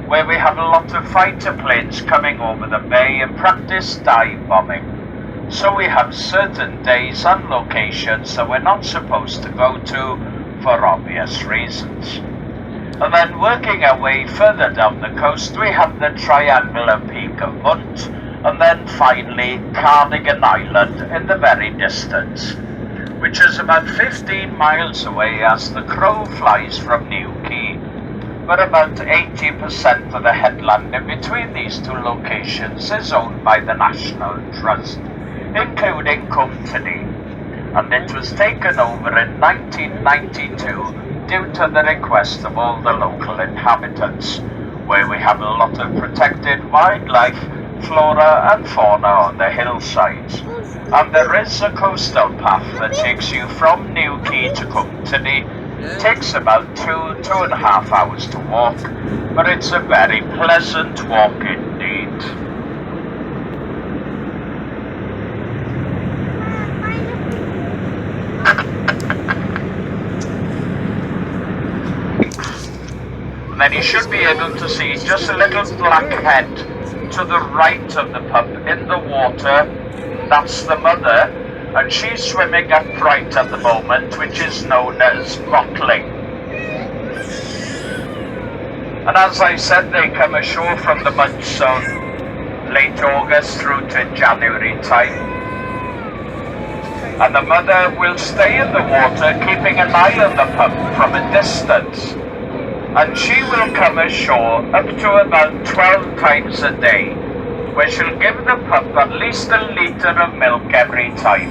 where we have a lot of fighter planes coming over the bay and practice dive bombing. So we have certain days and locations that we're not supposed to go to for obvious reasons. And then working our way further down the coast, we have the triangular peak of Munt, and then finally Cardigan Island in the very distance, which is about 15 miles away as the crow flies from New Quay. But about 80% of the headland in between these two locations is owned by the National Trust, including Cwmtynnu, and it was taken over in 1992 due to the request of all the local inhabitants, where we have a lot of protected wildlife, flora and fauna on the hillsides. And there is a coastal path that takes you from New Quay to Cwmtynnu. It takes about 2.5 hours to walk, but it's a very pleasant walk indeed. And then you should be able to see just a little black head to the right of the pup in the water. That's the mother, and she's swimming upright at the moment, which is known as mottling. And as I said, they come ashore from the mud zone late August through to January time. And the mother will stay in the water, keeping an eye on the pup from a distance. And she will come ashore up to about 12 times a day, where she'll give the pup at least a litre of milk every time.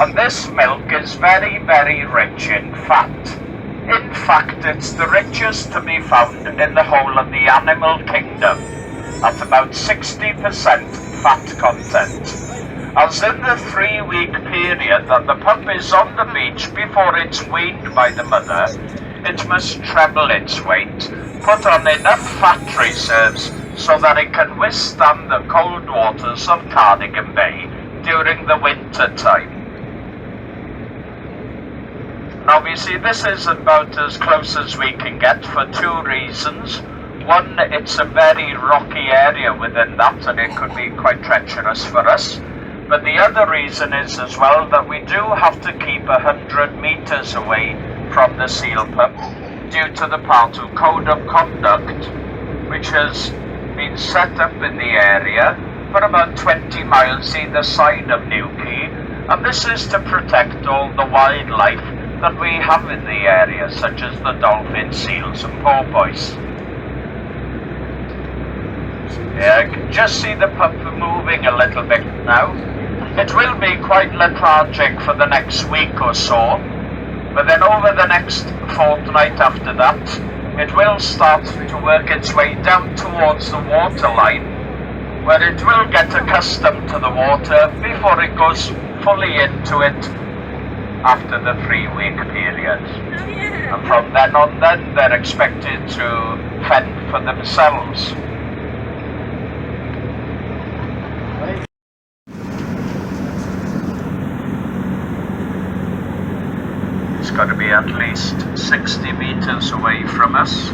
And this milk is very, very rich in fat. In fact, it's the richest to be found in the whole of the animal kingdom, at about 60% fat content. As in the 3-week period that the pup is on the beach before it's weaned by the mother, it must treble its weight, put on enough fat reserves so that it can withstand the cold waters of Cardigan Bay during the winter time. And obviously this is about as close as we can get for 2 reasons. One, it's a very rocky area within that, and it could be quite treacherous for us. But the other reason is as well that we do have to keep 100 metres away from the seal pup due to the Partu Code of Conduct, which has been set up in the area for about 20 miles either side of Newquay, and this is to protect all the wildlife that we have in the area, such as the dolphins, seals and porpoise. Yeah, I can just see the pup moving a little bit now. It will be quite lethargic for the next week or so, but then over the next fortnight after that, it will start to work its way down towards the waterline, where it will get accustomed to the water before it goes fully into it after the 3-week period. And from then on they're expected to fend for themselves. It's got to be at least 60 metres away from us.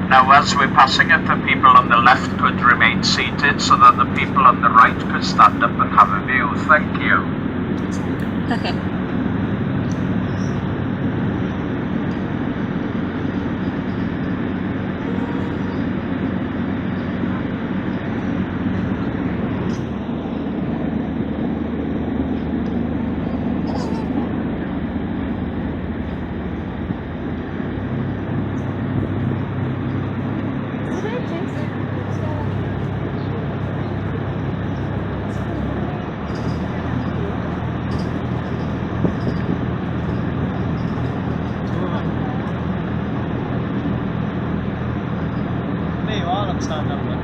Now as we're passing it, the people on the left could remain seated so that the people on the right could stand up and have a view. Thank you. Okay. Stand up then.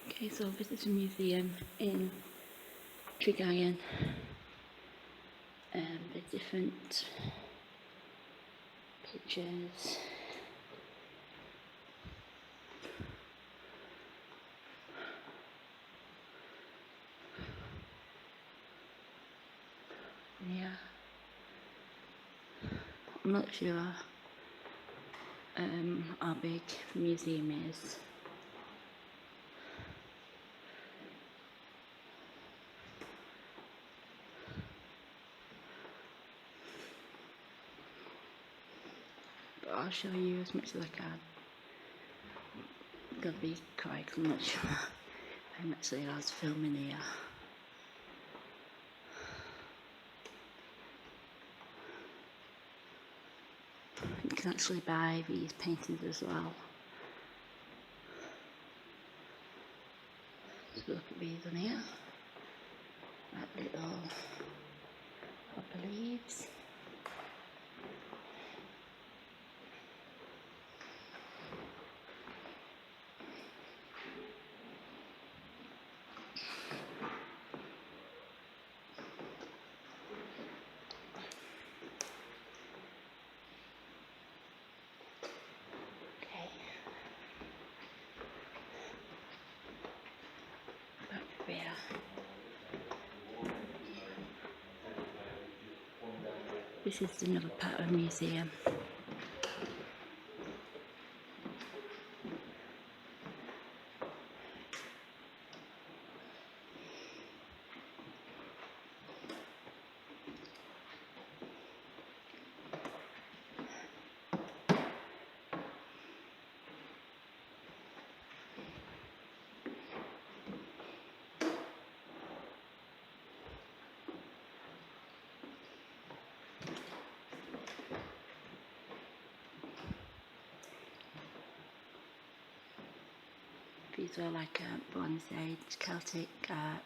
Okay, so visit a museum in Tregaron. The different pictures. Yeah, I'm not sure how big the museum is. But I'll show you as much as I can. Gonna be quiet, I'm not sure how much they are filming here. You can actually buy these paintings as well. So look at these on here. That little upper leaves. area. This is another part of the museum. These are like Bronze Age Celtic art.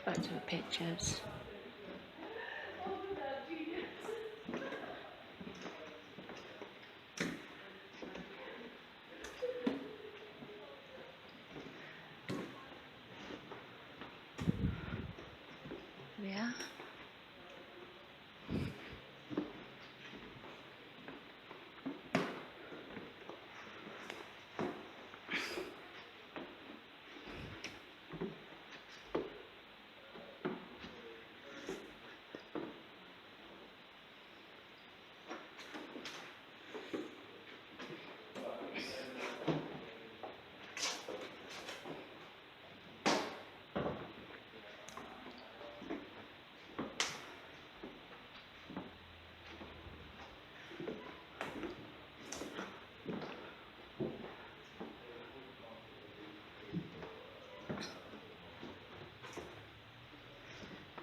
Back to the pictures. Yeah.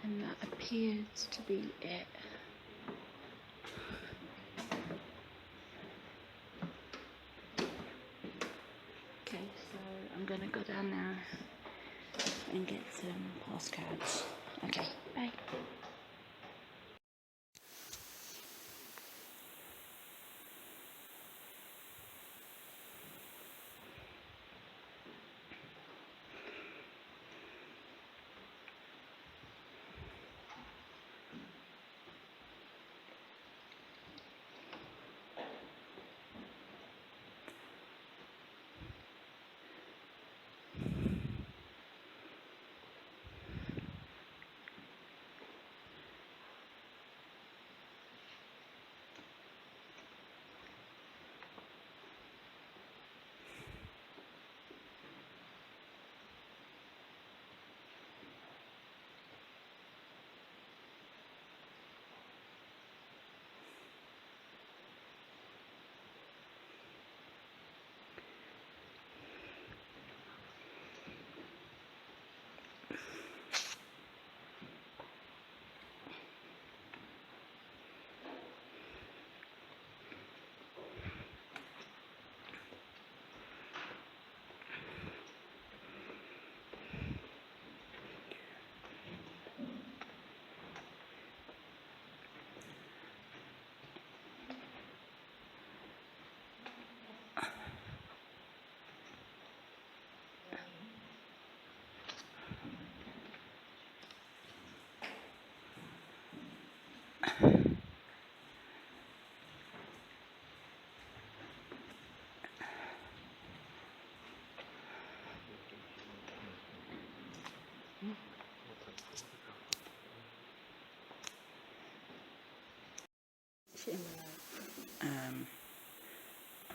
And that appears to be it. Okay, so I'm gonna go down now and get some postcards. Okay, bye.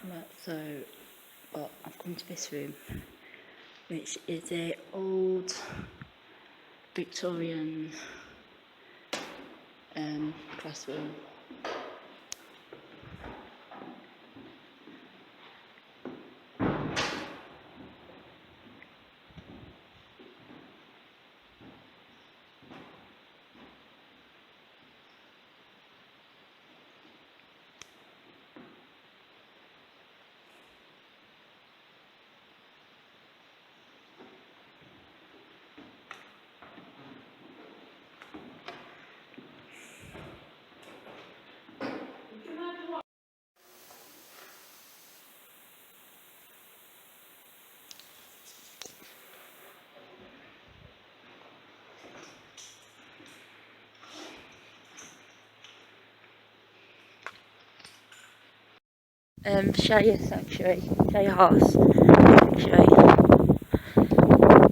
Right, so I've come to this room, which is a old Victorian classroom. Shire Sanctuary, Shire Horse Sanctuary.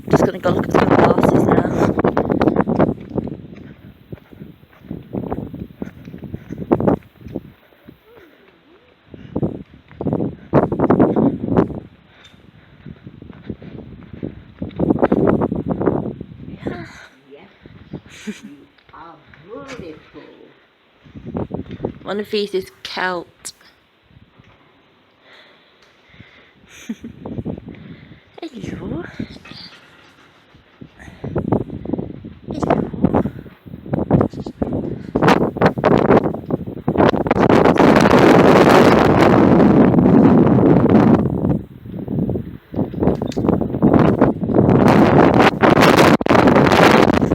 Just gonna go look at some horses now. You are beautiful. One of these is Celt. Hello. Hello.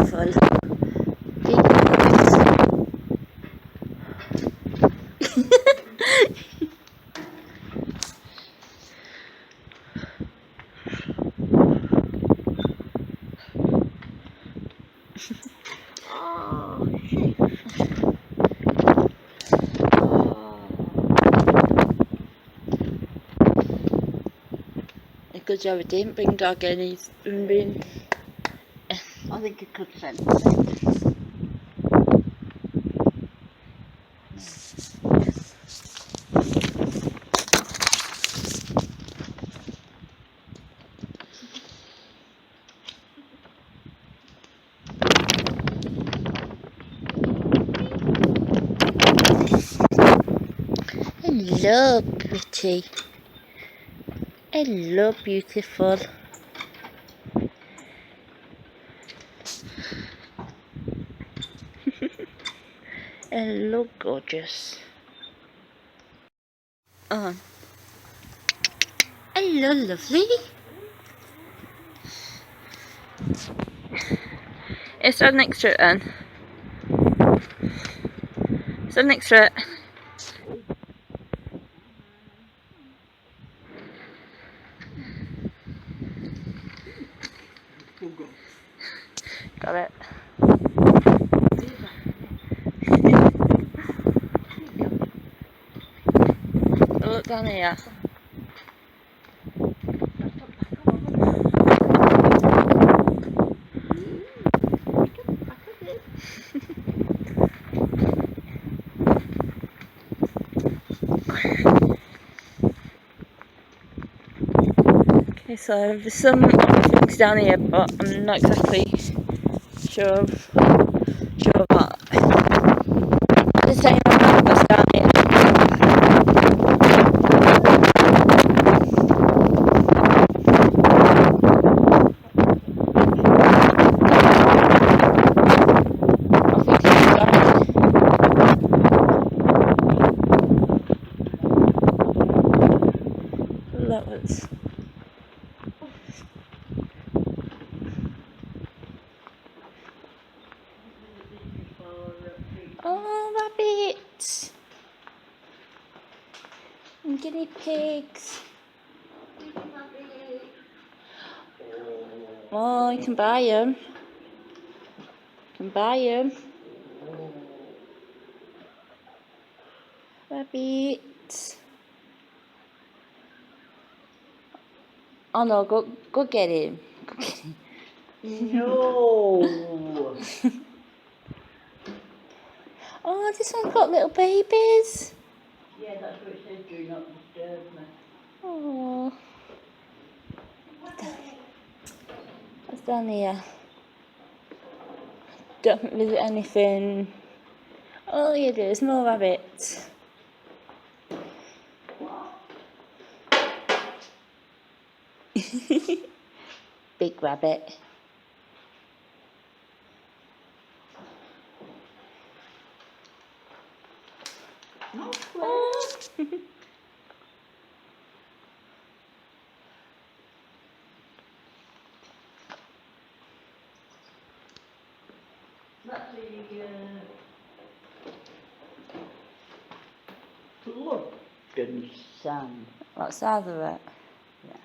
Full. Oh, Good job I didn't bring dog in, he's been... I think you could sense it. Hello, pretty. Hello, beautiful. Hello, gorgeous. Hello, lovely. It's right next to it then. It's right next to it. Got it. Oh, look down here. Okay, so there's some things down here, but I'm not exactly sure what. The same amount that's down here. I think it's down. That was. Oh, rabbits and guinea pigs. Oh, you can buy them. You can buy them. Rabbits. Oh no, go get him. Go get him. No. Oh, this one's got little babies. Yeah, that's what it says, do not disturb me. Oh. What's down here? Don't visit anything. Oh, yeah, there's more rabbits. Big rabbit. Oh. That's the London Sun. What's the other it? Yeah.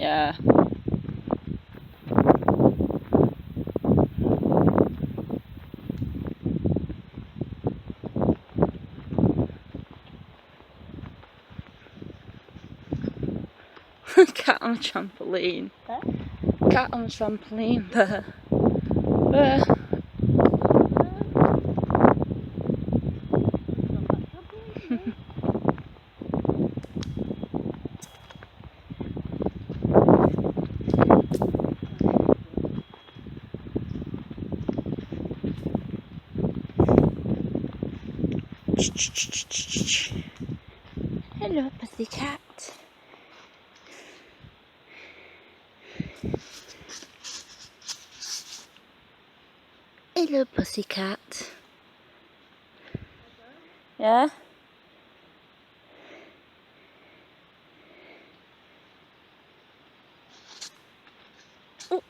Yeah. Cat on a trampoline. Huh? Cat on a trampoline there. There. Hello, pussycat. Hello, pussycat. Yeah? Oh.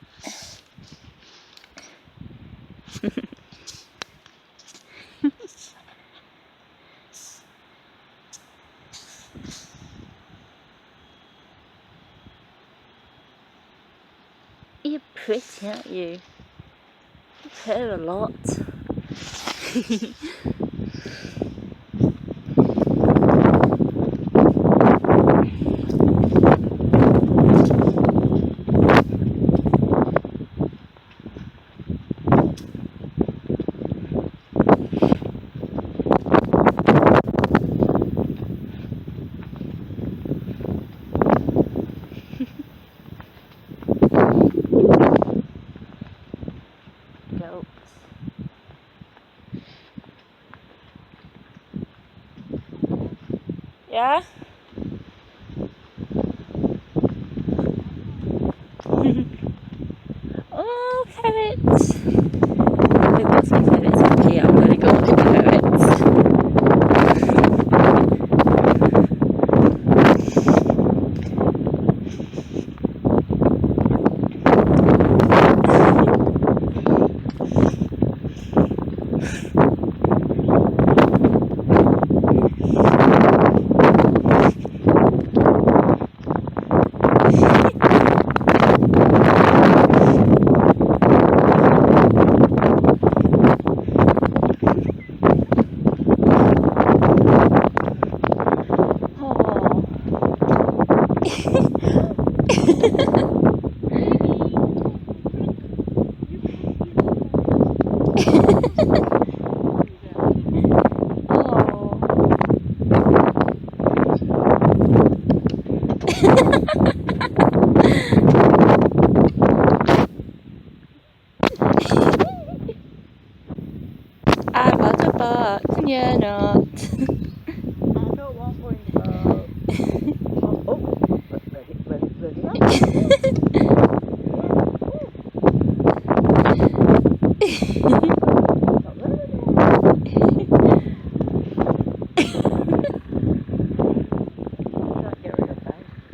You're pretty, aren't you? You purr a lot. Goats. Yeah? Oh, ferrets! We've got some ferrets up here. I'm going to go look at the ferrets. I want a box and you're not. I don't want one boat. Oh, ready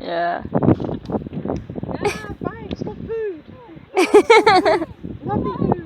Yeah. Ah, fine, it's for food. Lovely food.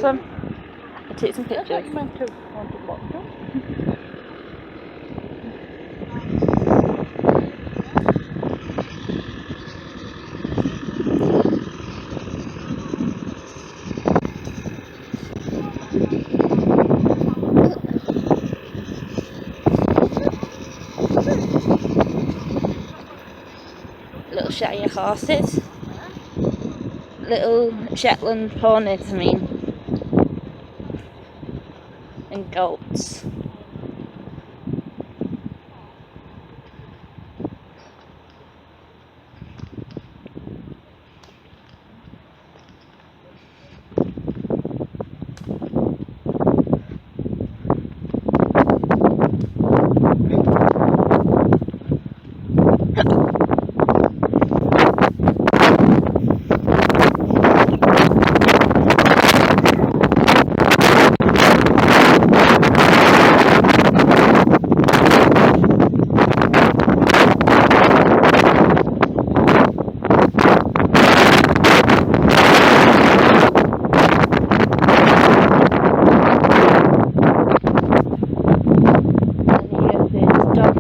some? I'll take some I thought pictures. you meant to want to watch them. Little Shire horses. Little Shetland ponies, I mean. And goats.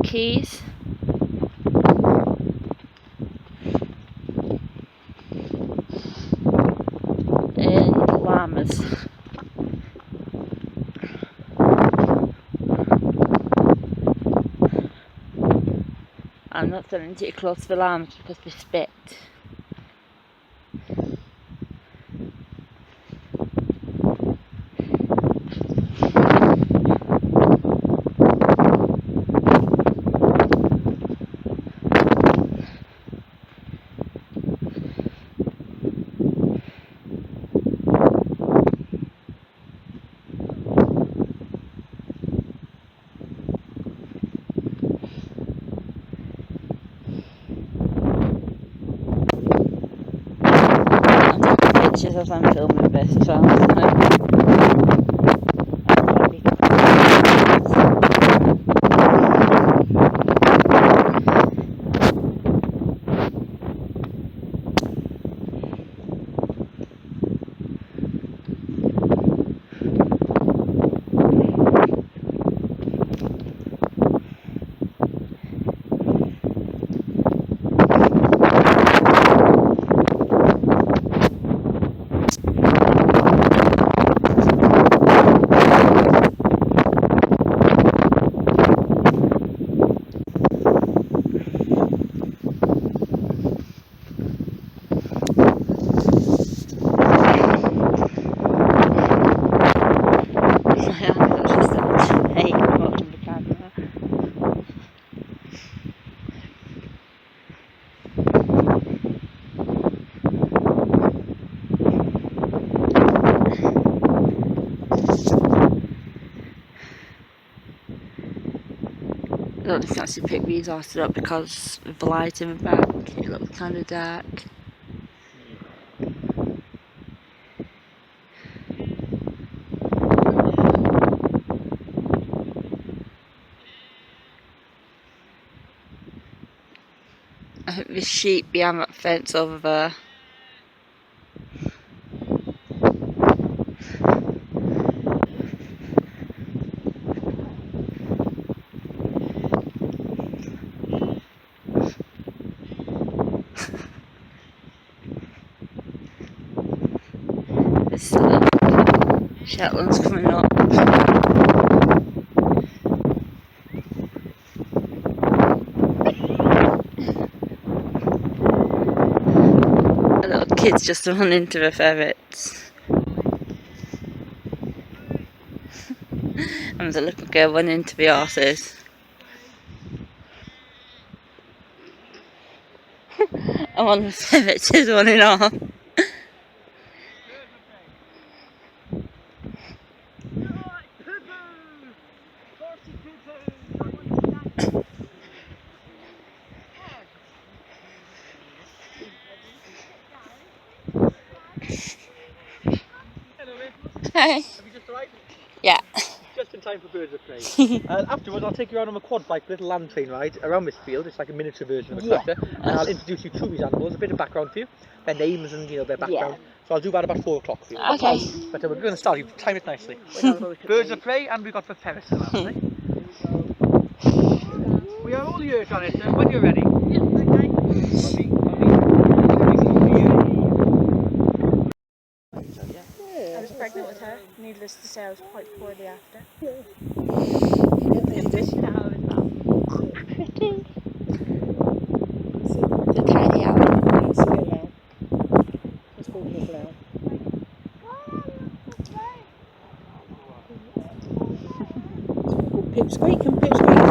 Keys and llamas. I'm not sending too close to the llamas because they spit. Pictures as I'm filming this as well. I don't actually pick these horses up because of the light in the back. It looks kind of dark. I think there's sheep behind that fence over there. This Shetland's coming up. A little kid's just run into the ferrets. And the little girl went into the horses. And one of the ferrets is running off. Hi. Have you just arrived? Yeah. Just in time for birds of prey. Afterwards, I'll take you around on a quad bike, little land train ride around this field. It's like a miniature version of a tractor. And I'll introduce you to these animals, a bit of background for you, their names and their background. So So I'll do about 4 o'clock for you. Okay. But we're going to start. You've timed it nicely. Birds of prey, and we've got the ferrets as well today. We are all yours on it, sir, when you're ready. I was pregnant with her. Needless to say, I was quite poorly after. The tiny owl. It's called Midwales. Pipsqueak and Pipsqueak.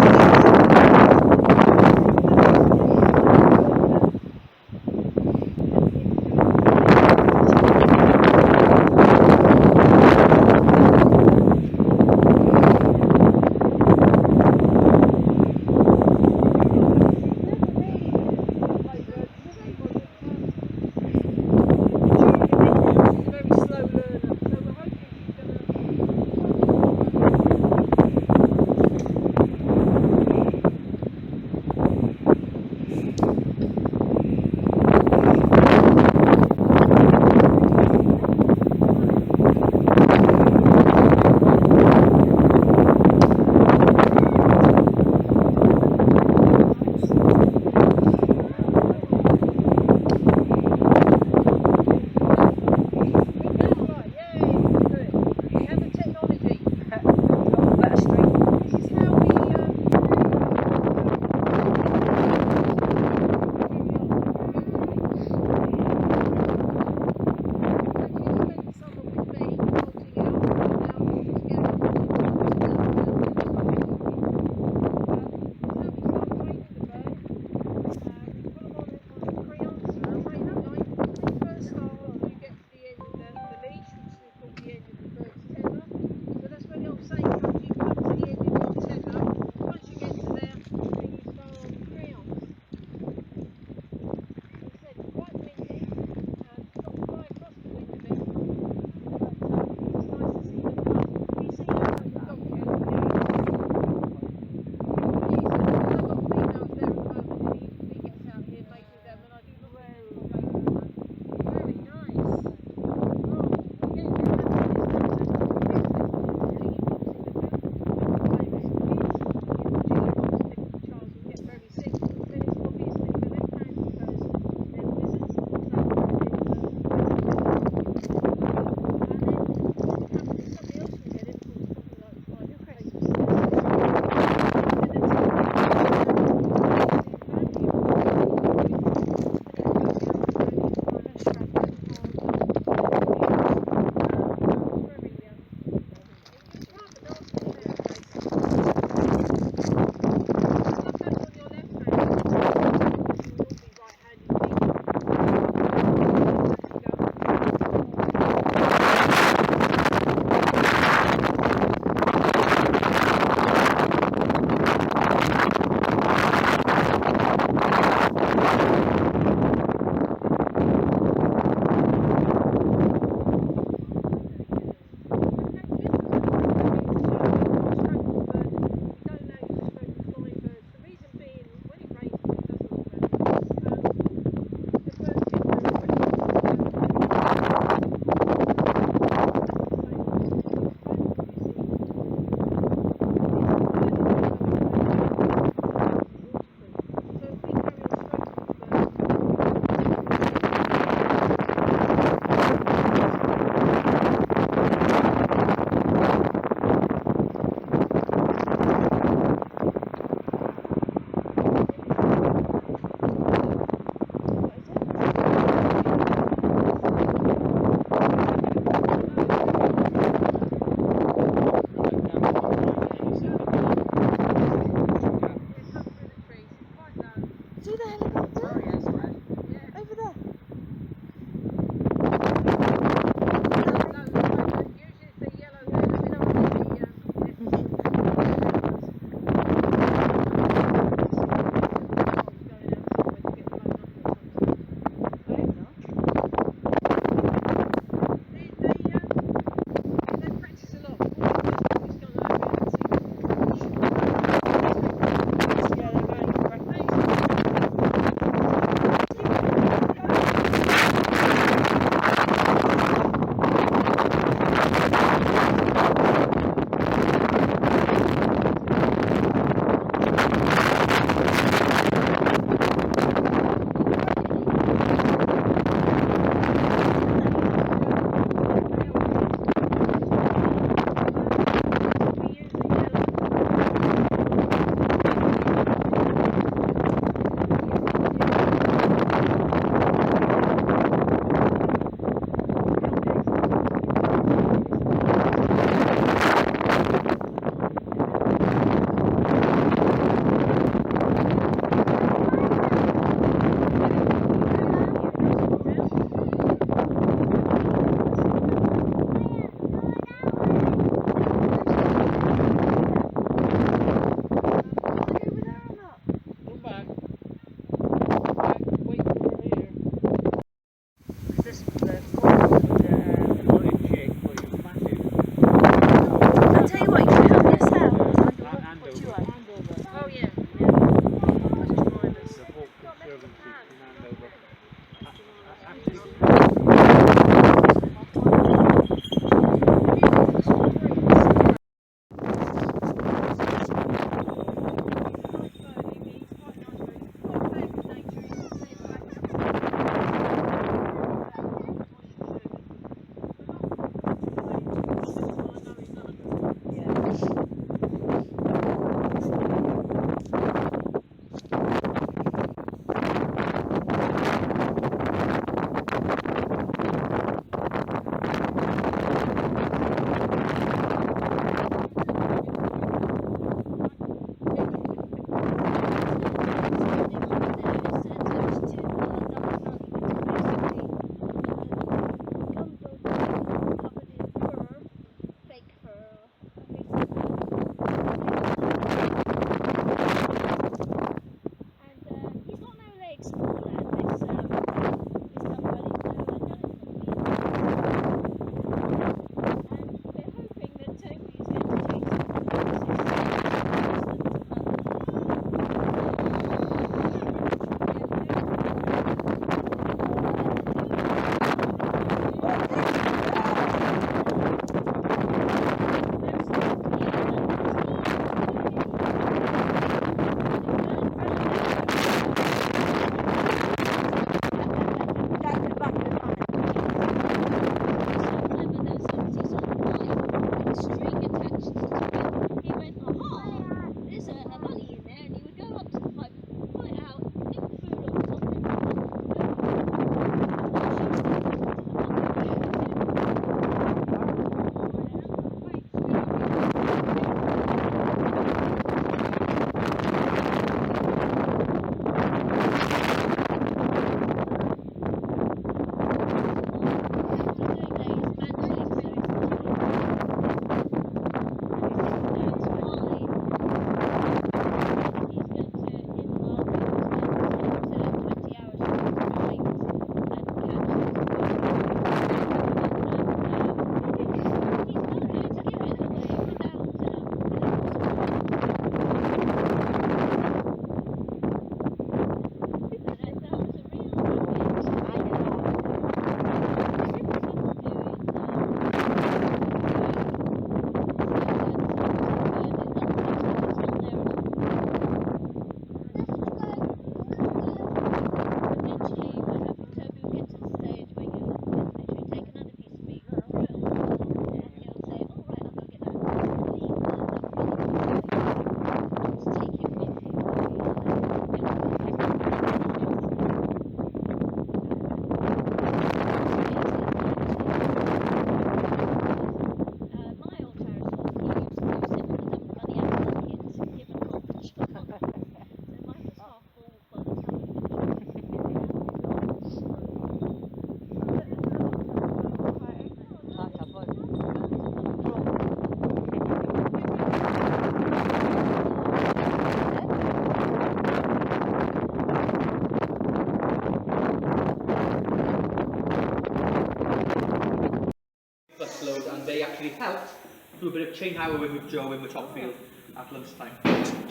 a bit of chain harrowing with Joe in the top field at lunchtime.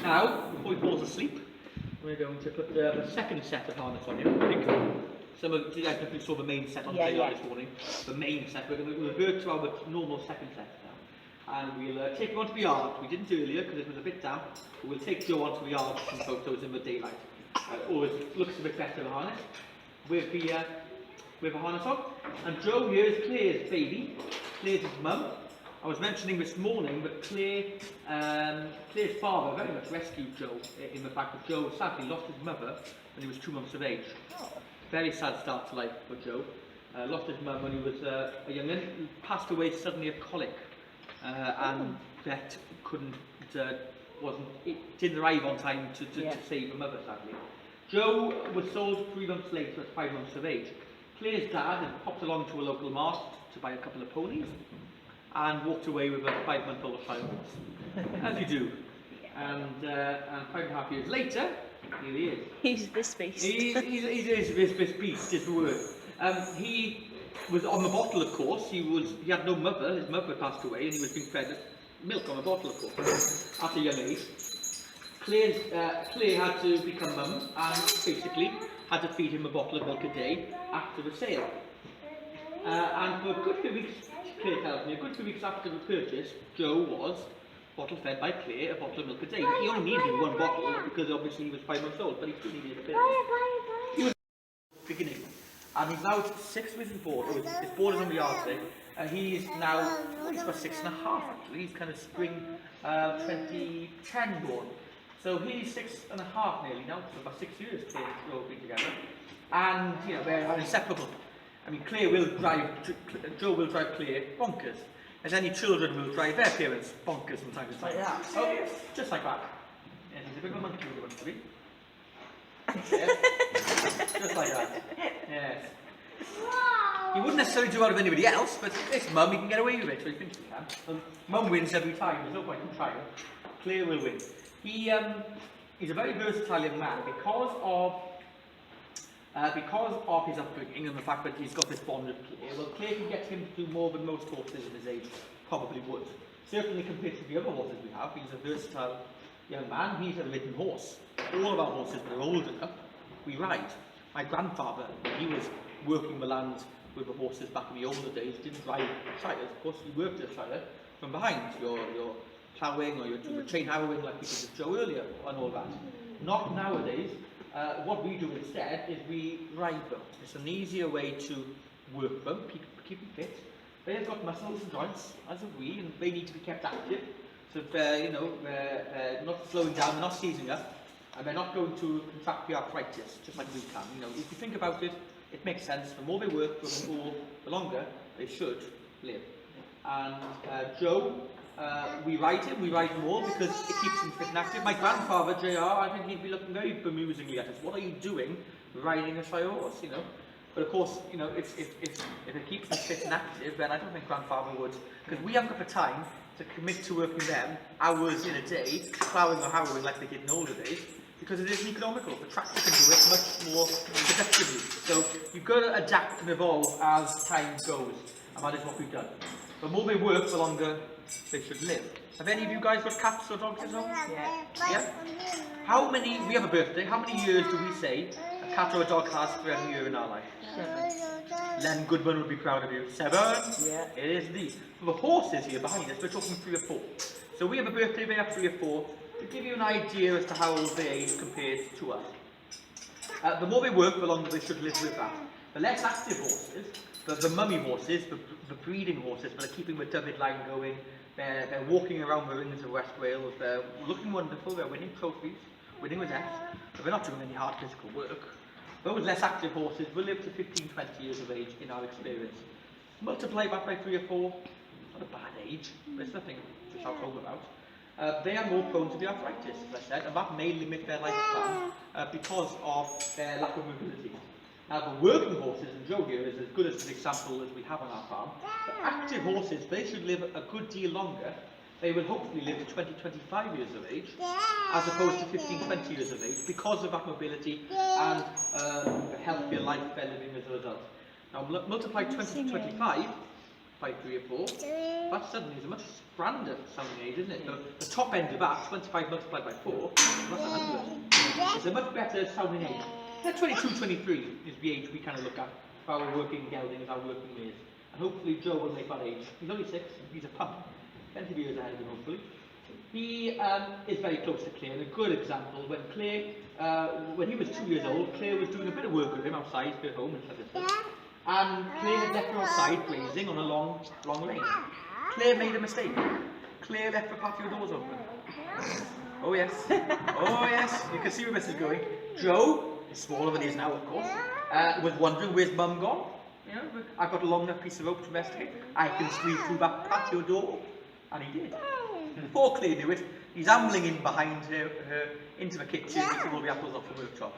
Now, before he falls asleep, we're going to put the second set of harness on him. I think some of you guys definitely saw the main set on the this morning. The main set. We're going to revert to our normal second set now. And we'll take him onto the yard. We didn't earlier because it was a bit damp. But we'll take Joe onto the yard for some photos in the daylight. Always looks a bit better, the harness. With the harness on. And Joe here is Claire's baby. Claire's his mum. I was mentioning this morning that Claire's father very much rescued Joe in the fact that Joe sadly lost his mother when he was 2 months of age. Very sad start to life for Joe. Lost his mum when he was a young'un. He passed away suddenly of colic, and vet didn't arrive on time to save the mother sadly. Joe was sold 3 months later at 5 months of age. Claire's dad had popped along to a local mart to buy a couple of ponies and walked away with a 5-month-old child, as you do. And 5.5 years later, here he is. He's this beast. He's this beast is the word. He was on the bottle, of course. He had no mother. His mother passed away, and he was being fed milk on a bottle, of course, at a young age. Claire had to become mum, and basically had to feed him a bottle of milk a day after the sale. And for a good few weeks, Claire tells me, a good few weeks after the purchase, Joe was bottle fed by Claire, a bottle of milk a day. He only needed 1 bottle because obviously he was 5 months old, but he still needed a bit. He was beginning, and he's now 6 with his board. His board is on the yard today. He's now, he's got 6.5 actually. He's kind of spring 2010 born. So he's 6.5 nearly now, so about 6 years Claire and Joe have been together. And, you know, they're inseparable. I mean, Joe will drive Claire bonkers, as any children will drive their parents bonkers from time to time. Like that. Oh, yes, just like that. Yeah, he's a bit of a monkey with a wants to be. Yeah. Just like that. Yes. He wouldn't necessarily do out of anybody else, but it's mum, he can get away with it, so he thinks he can. And mum wins every time, there's no point in trying. Claire will win. He's a very versatile young man because of his upbringing and the fact that he's got this bond with Claire. Well, Claire can get him to do more than most horses of his age probably would. Certainly compared to the other horses we have, he's a versatile young man. He's a ridden horse. All of our horses that are old enough, we ride. My grandfather, he was working the land with the horses back in the older days, didn't ride shires. Of course, he worked a shire from behind, your ploughing or your chain harrowing like we did with Joe earlier and all that. Not nowadays. What we do instead is we ride them. It's an easier way to work them, keep them fit. They have got muscles and joints, as have we, and they need to be kept active. So if they're not slowing down, they're not seizing up, and they're not going to contract the arthritis, just like we can. You know, if you think about it, it makes sense. The more they work, the longer they should live. And Joe, we ride him more because it keeps him fit and active. My grandfather, JR, I think he'd be looking very bemusingly at us. What are you doing riding a shire horse, you know? But of course, you know, if it keeps him fit and active, then I don't think grandfather would, because we haven't got the time to commit to working them hours in a day, ploughing or harrowing like they did in older days, because it isn't economical. The tractor can do it much more productively. So you've got to adapt and evolve as time goes, and that is what we've done. The more they work, the longer they should live. Have any of you guys got cats or dogs at home? Yeah. How many, we have a birthday, how many years do we say a cat or a dog has for every year in our life? 7. Len Goodman would be proud of you. 7? Yeah. It is indeed. For the horses here behind us, we're talking 3 or 4. So we have a birthday, they have 3 or 4, to give you an idea as to how old they age compared to us. The more they work, the longer they should live with that. The less active horses, the mummy horses, the breeding horses that are keeping the Dyfed line going, they're walking around the rings of West Wales, they're looking wonderful, they're winning trophies, winning with F, but they're not doing any hard physical work. Those less active horses will live to 15, 20 years of age in our experience. Multiply that by 3 or 4, not a bad age, there's nothing to shout home about. They are more prone to the arthritis, as I said, and that may limit their lifespan because of their lack of mobility. Now, the working horses, and Joe here is as good as an example as we have on our farm, the active horses, they should live a good deal longer. They will hopefully live to 20, 25 years of age, as opposed to 15, 20 years of age, because of that mobility and a healthier life they're living as a result. Now, multiply 20 to 25, 5, 3 or 4, that suddenly is a much grander sounding age, isn't it? The top end of that, 25 multiplied by 4, that's 100. It's a much better sounding age. 22, 23 is the age we kind of look at for our working gelding as our working mares. And hopefully Joe will make that age. He's only 6, he's a pup. 20 years ahead of him, hopefully. He is very close to Claire, and a good example, when Claire, when he was 2 years old, Claire was doing a bit of work with him outside her home in Huddersfield. And Claire had left her outside grazing on a long lane. Claire made a mistake. Claire left the patio doors open. Oh yes, oh yes, you can see where this is going. Joe, smaller than he is now of course, was wondering where's mum gone? You know, I've got a long enough piece of rope to investigate. I can squeeze through that patio door. And he did. And before Claire knew it, he's ambling in behind her into the kitchen, eating all the apples off the worktop.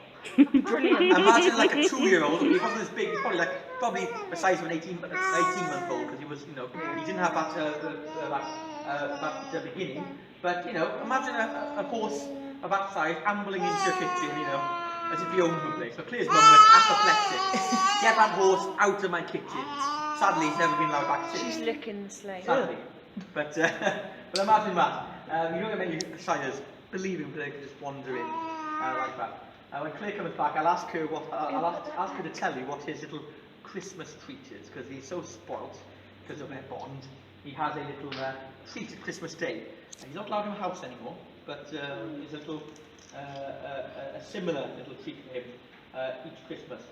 Brilliant. Imagine like a 2-year-old, he wasn't as big, he's probably the size of an 18-month-old, because he was, you know, he didn't have that beginning. But, you know, imagine a horse of that size ambling into your kitchen, you know, as if he owned the place. So Claire's mum was apoplectic. Get that horse out of my kitchen. Sadly, he's never been allowed back since. She's licking the slate. Sadly. But imagine that. You don't get many shyness believing they can just wander in like that. When Claire comes back, I'll ask her ask her to tell you what his little Christmas treat is, because he's so spoilt because of their bond. He has a little treat at Christmas Day. And he's not allowed in the house anymore, but there's a little a similar little treat for him each Christmas.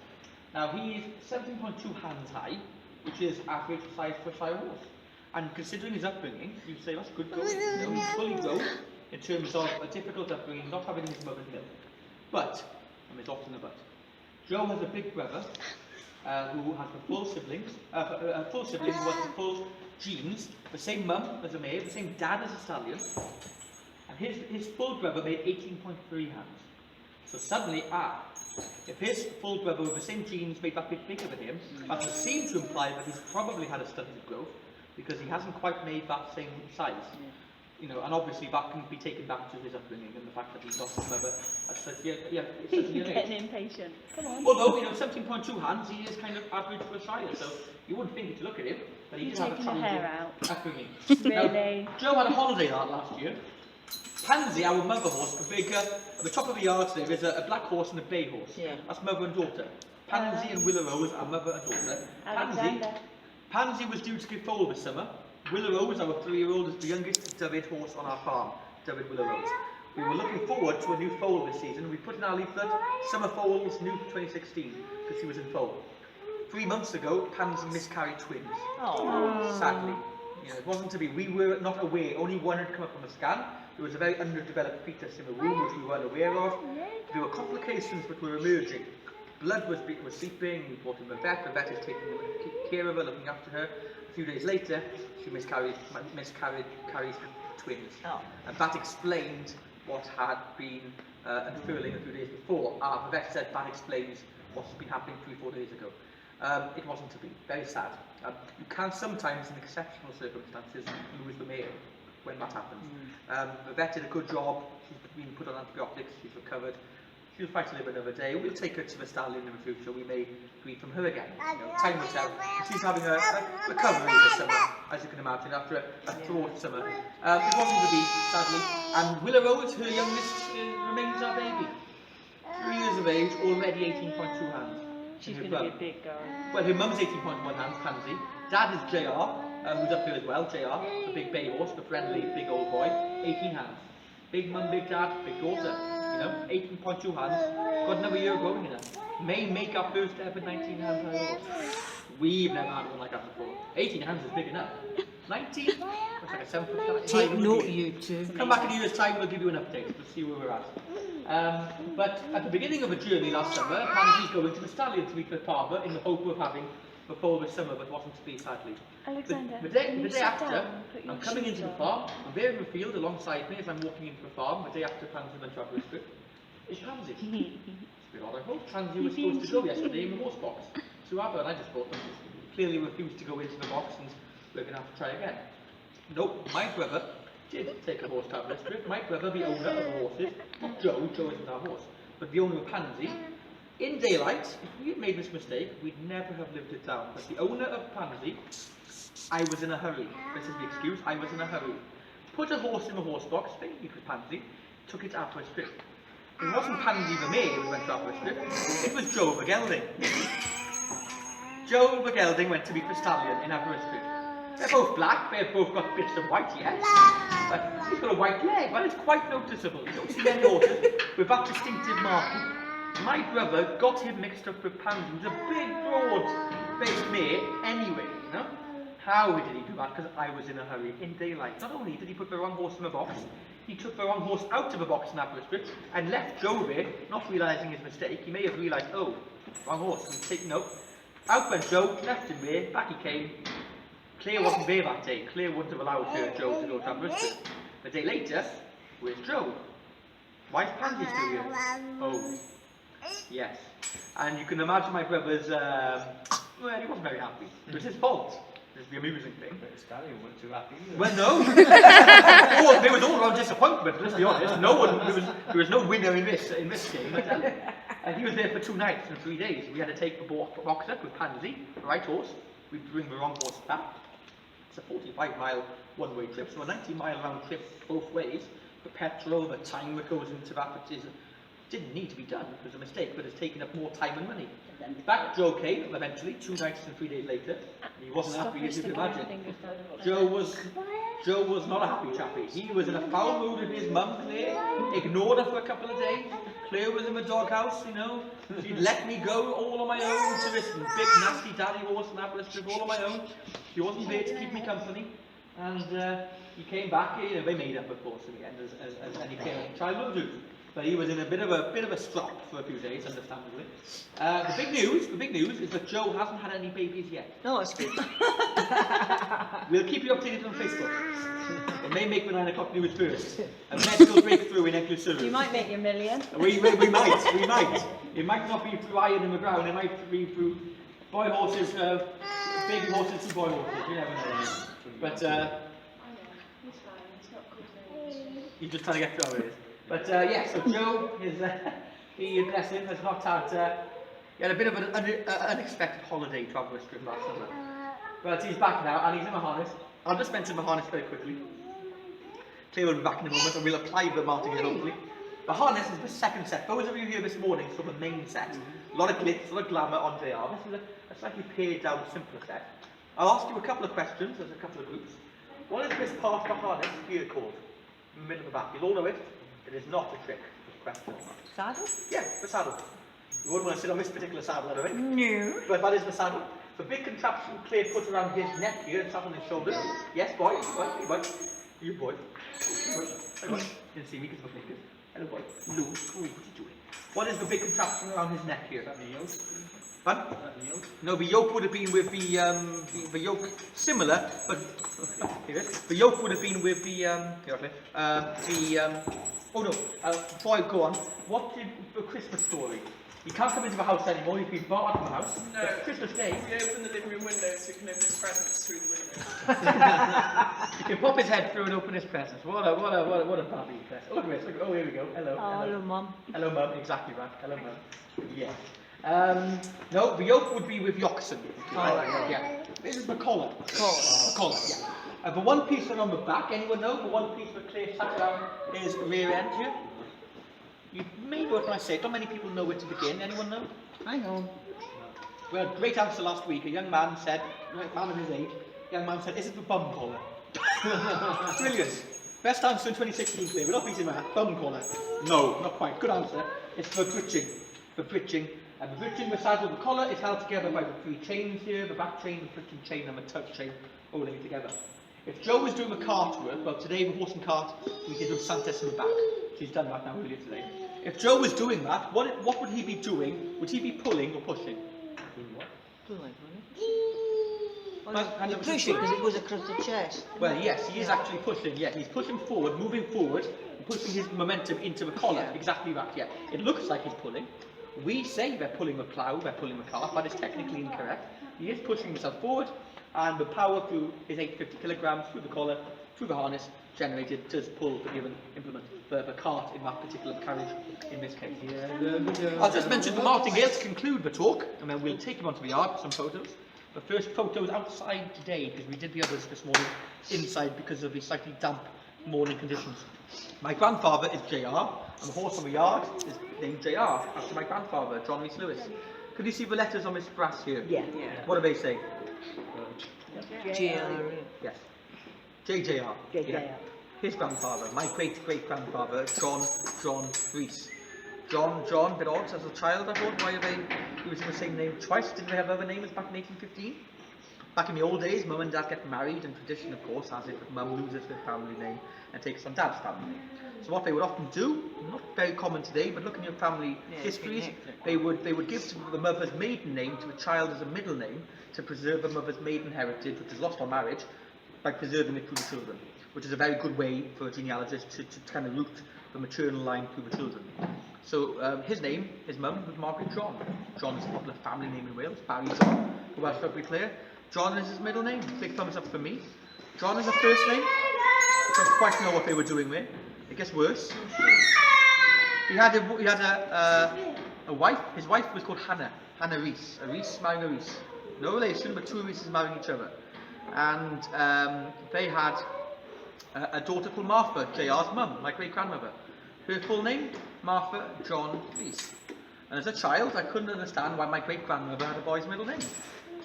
Now he's 17.2 hands high, which is average size for a sire horse. And considering his upbringing, you'd say that's good going. You know, he's fully grown in terms of a difficult upbringing, not having his mother's milk. But, and there's often a but, Joe has a big brother who has the full siblings, who has the full genes, the same mum as a mare, the same dad as a stallion, and his full brother made 18.3 hands. So suddenly, if his full brother with the same genes made that bit bigger than him, that would seem to imply that he's probably had a stunted growth, because he hasn't quite made that same size. You know, and obviously that can be taken back to his upbringing and the fact that he's lost his mother at such a young age. Getting impatient. Come on. Although, you know, 17.2 hands, he is kind of average for a sire, so you wouldn't think it to look at him, but he did have a Taking the hair challenging out. upbringing. Really? Now, Joe had a holiday last year. Pansy, our mother horse, the big, at the top of the yard today, there's a black horse and a bay horse. Yeah. That's mother and daughter. Pansy and Willow Rose are mother and daughter. Pansy was due to give foal this summer. Willow Rose, our 3-year-old, is the youngest David horse on our farm, David Willow Rose. We were looking forward to a new foal this season. We put in our leaflet, summer foals new for 2016, because he was in foal. 3 months ago, Pansy miscarried twins. Oh. Sadly. You know, it wasn't to be. We were not aware. Only one had come up on the scan. There was a very underdeveloped fetus in the womb, which we weren't aware of. There were complications that were emerging. Blood was seeping. We brought in the vet. The vet is taking care of her, looking after her. A few days later, she miscarried twins. Oh. And that explained what had been unfurling a few days before. The vet said that explains what's been happening 3-4 days ago. It wasn't to be. Very sad. You can sometimes, in exceptional circumstances, lose the male when that happens. The vet did a good job. She's been put on antibiotics. She's recovered. She'll fight to live another day. We'll take her to the stallion in the future. We may breed from her again. You know, time will tell. She's having a recovery this summer, as you can imagine, after a fraught summer. It wasn't to be, sadly. And Willow Rose, her youngest, remains our baby. 3 years of age, already 18.2 hands. She's going to be a big girl. Well, her mum's 18.1 hands, Pansy. Dad is JR, who's up here as well. JR, the big bay horse, the friendly big old boy, 18 hands. Big mum, big dad, big daughter. You know, 18.2 hands. Got another year growing in her. May make our first ever 19 hands high horse. We've never had one like that before. 18 hands is big enough. 19? That's like a 7 foot. Take note, you two. Come back in a year's time, we'll give you an update. We'll see where we're at. But at the beginning of the journey last summer, Pansy's going to the stallion to meet the farmer in the hope of having the foal this summer, but wasn't to be, sadly. Alexander, The day after, I'm coming into the farm, I'm there in the field alongside me as I'm walking into the farm, the day after Pansy went to have a strip, is Pansy. It's a bit odd, I hope. Pansy was supposed to go yesterday in the horse box to have her, and I just thought that she clearly refused to go into the box and we're going to have to try again. Nope, my brother did take a horse to have a strip. My brother, the owner of the horses, not Joe, Joe isn't our horse, but the owner of Pansy, In daylight, if we had made this mistake, we'd never have lived it down. As the owner of Pansy, I was in a hurry. This is the excuse, I was in a hurry. Put a horse in the horse box, baby for Pansy, took it out for a strip. It wasn't Pansy the mare who went out for a strip, it was Joe the gelding. Joe the gelding went to meet the stallion in Aberystwyth. They're both black, they've both got bits of white, yes. But he's got a white leg, well, it's quite noticeable. You don't see many horses with that distinctive marking. My brother got him mixed up with Pansy. He was a big, broad-faced mare anyway, you know. How did he do that? Because I was in a hurry, in daylight. Not only did he put the wrong horse in the box, he took the wrong horse out of the box in Aberystwyth and left Joe there, not realising his mistake. He may have realised, oh, wrong horse, and taken note. Out went Joe, left him there, back he came. Claire wasn't there that day. Claire wouldn't have allowed Joe to go to Aberystwyth. The day later, where's Joe? Why is Pansy still here? Oh, yes. And you can imagine my brother's, well, he wasn't very happy. It was his fault. This is the amusing thing. But the stallion wasn't too happy either. Well, no. There was all around disappointment, let's be honest. There was no winner in this game. And he was there for 2 nights and 3 days. We had to take the box up with Pansy, the right horse. We'd bring the wrong horse back. It's a 45-mile one-way trip, so a 90-mile round trip both ways. The petrol, the time that goes into that, didn't need to be done. It was a mistake, but it's taken up more time and money. Back Joe came eventually, 2 nights and 3 days later. He wasn't happy, as you can imagine. Joe was not a happy chappy. He was in a foul mood with his mum, Claire. Ignored her for a couple of days. Claire was in the doghouse, you know. She'd let me go all on my own to this big nasty daddy horse in Aberystwyth all on my own. She wasn't there to keep me company. And he came back, you know, they made up of course in the end, as any parent child will do. But he was in a bit of a strop for a few days, understandably. The big news is that Joe hasn't had any babies yet. No, it's good. We'll keep you updated on Facebook. It may make the 9 o'clock news first. A medical breakthrough in exclusivity. You might make your million. We might. It might not be through iron in the ground, it might be through boy horses, baby horses to boy horses. You never know. But, you're just trying to get through it. But yeah, so Joe is, he bless him, has not had, he had a bit of an unexpected holiday to Aberystwyth last summer. But he's back now, and he's in the harness. I'll just mention the harness very quickly. Claire will be back in a moment, and we'll apply the marking here hopefully. The harness is the second set. Those of you here this morning saw the main set. A lot of glitz, a lot of glamour on JR. This is a slightly pared down, simpler set. I'll ask you a couple of questions, there's a couple of groups. What is this part of the harness here called? In the middle of the back. You'll all know it. It is not a trick, it's a question. Saddle? Yeah, the saddle. You wouldn't want to sit on this particular saddle, I don't think. No. But that is the saddle. The big contraption Claire put around his neck here and sat on his shoulders. Yes, boy, boy. You boy. Hello, boy. You didn't see me because of my fingers. Hello, boy. No, what are you doing? What is the big contraption around his neck here? Is that the yoke? Fun? No, the yoke would have been with the yoke similar, but the yoke would have been with the oh no, before I go on, what did the Christmas story? You can't come into the house anymore, you've been brought out of the house. No. It's Christmas Day. If you open the living room window so you can open his presents through the window. You can pop his head through and open his presents. What a party present. Oh, here we go. Hello. Hello, Mum. Hello, Mum. Exactly right. Hello, Mum. Yeah. No, the yoke would be with the oxen. Yeah. This is the collar. The collar, yeah. The one piece on the back, anyone know? The one piece that Claire sat down is the rear end here. You may know it when I say it. Not many people know where to begin. Anyone know? I know. We had a great answer last week. A young man said, a man of his age, is it the bum collar? Brilliant. Best answer in 2016, Claire. We're not beating that. Bum collar. No, not quite. Good answer. It's the bridging. The bridging. And the bridging, the saddle, the collar is held together by the 3 chains here, the back chain, the bridging chain and the tug chain holding it together. If Joe was doing the cart work, well today the horse and cart, we did with Santos in the back. She's done that now earlier today. If Joe was doing that, what would he be doing? Would he be pulling or pushing? Pulling, wouldn't he? Pushing, because it goes across the chest. Well, yes, he is actually pushing, yeah. He's pushing forward, moving forward, and pushing his momentum into the collar. Yeah. Exactly that, yeah. It looks like he's pulling. We say they're pulling the plough, they're pulling the cart, but it's technically incorrect. He is pushing himself forward, and the power through his 850 kilograms, through the collar, through the harness, generated does pull the given implement, the cart in that particular carriage in this case. I'll just mention the martingale to conclude the talk, and then we'll take him onto the yard for some photos. The first photo is outside today, because we did the others this morning inside because of the slightly damp morning conditions. My grandfather is JR, and the horse on the yard is named JR, after my grandfather, John Rhys Lewis. Could you see the letters on this brass here? Yeah. What do they say? JR. Yes. JJR. JJR. Yeah. His grandfather, my great-great-grandfather, John Rhys. John, bit odd as a child, I thought. Why are they using the same name twice? Didn't they have other names back in 1815? Back in the old days, mum and dad get married, and tradition, of course, as if mum loses her family name and takes on dad's family name. So what they would often do, not very common today, but look in your family histories, they would give the mother's maiden name to a child as a middle name to preserve the mother's maiden heritage, which is lost on marriage, by preserving it through the children, which is a very good way for a genealogist to kind of root the maternal line through the children. So his name, his mum, was Margaret John. John is a popular family name in Wales. Barry John, for Welsh folk, be clear. John is his middle name. Big thumbs up for me. John is a first name. Don't quite know what they were doing there. It gets worse. He had a wife. His wife was called Hannah Rhys. A Rhys marrying a Rhys. No relation, but two Rhyses marrying each other. And they had a daughter called Martha, JR's mum, my great-grandmother. Her full name, Martha John Rhys. And as a child, I couldn't understand why my great-grandmother had a boy's middle name.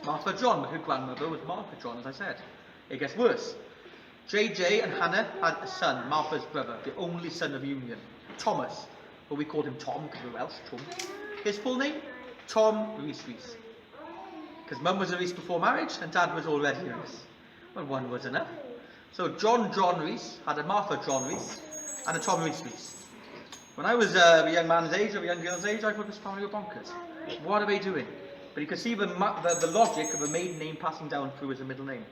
Martha John, but her grandmother was Martha John, as I said. It gets worse. JJ and Hannah had a son, Martha's brother, the only son of union, Thomas, but we called him Tom because we're Welsh, Tom. His full name, Tom Rhys. Because mum was a Rhys before marriage and dad was already a Rhys. Well, one was enough. So John Rhys had a Martha John Rhys and a Tom Rhys. When I was a young man's age or a young girl's age, I thought this family were bonkers. What are they doing? But you can see the logic of a maiden name passing down through as a middle name.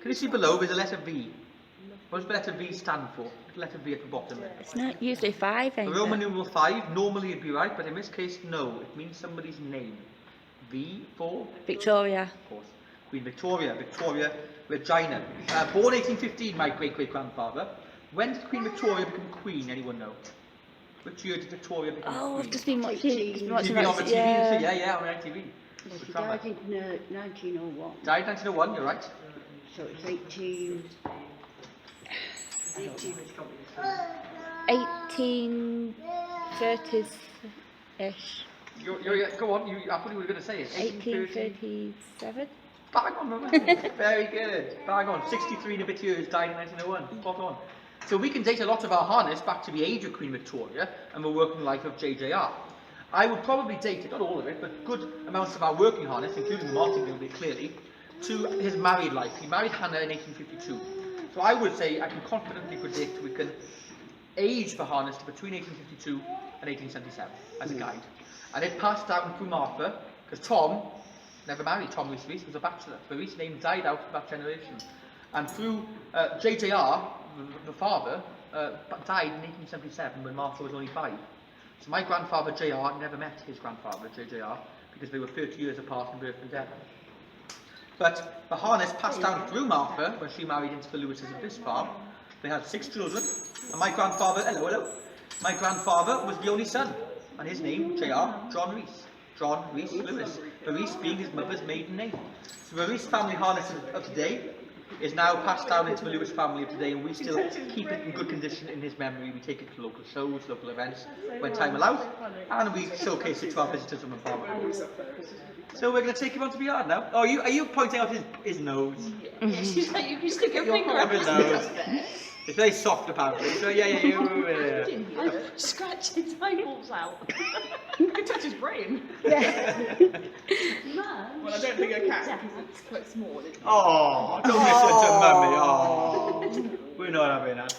Can you see below there's a letter V? What does the letter V stand for? The letter V at the bottom. It's not usually 5, ain't The Roman numeral 5, normally it'd be right, but in this case, no. It means somebody's name. V for? Victoria. Of course. Queen Victoria, Regina. Born 1815, my great-great-grandfather. When did Queen Victoria become queen? Anyone know? Which year did Victoria become queen? I've just been watching You've been on the TV, yeah, on ITV. She died in 1901. Died 1901, you're right. So it's 18... 1830s-ish. Go on, I thought you were going to say it. 1837? Bang on, very good. Bang on. 63 and a bit years, died in 1901. Spot on. So we can date a lot of our harness back to the age of Queen Victoria and the working life of JJR. I would probably date it, not all of it, but good amounts of our working harness, including the martingale clearly, to his married life. He married Hannah in 1852. So I would say I can confidently predict we can age the harness to between 1852 and 1877 as a guide. And it passed down through Martha, because Tom never married. Tom Rhys was a bachelor. The Rhys name died out of that generation. And through JJR, the father, died in 1877 when Martha was only 5. So my grandfather JR never met his grandfather JJR because they were 30 years apart in birth and death. But the harness passed down through Martha when she married into the Lewises of this farm. They had 6 children, and my grandfather, my grandfather was the only son, and his name, JR, John Rhys Lewis, the Rhys being his mother's maiden name. So the Rhys family harness of today is now passed down into the Lewis family of today, and we still keep it in good condition in his memory. We take it to local shows, local events, when time allows, and we showcase it to our visitors on the farm. So we're going to take him onto the yard now. Oh, are you pointing out his nose? Yeah, she's like, you can stick your finger up his nose. It's very soft apparently. So yeah. Scratch his eyeballs out. You can touch his brain. Yeah. Well, I don't think I can because it's quite small. Isn't it? Oh, don't listen to Mummy. Oh, we're not having that.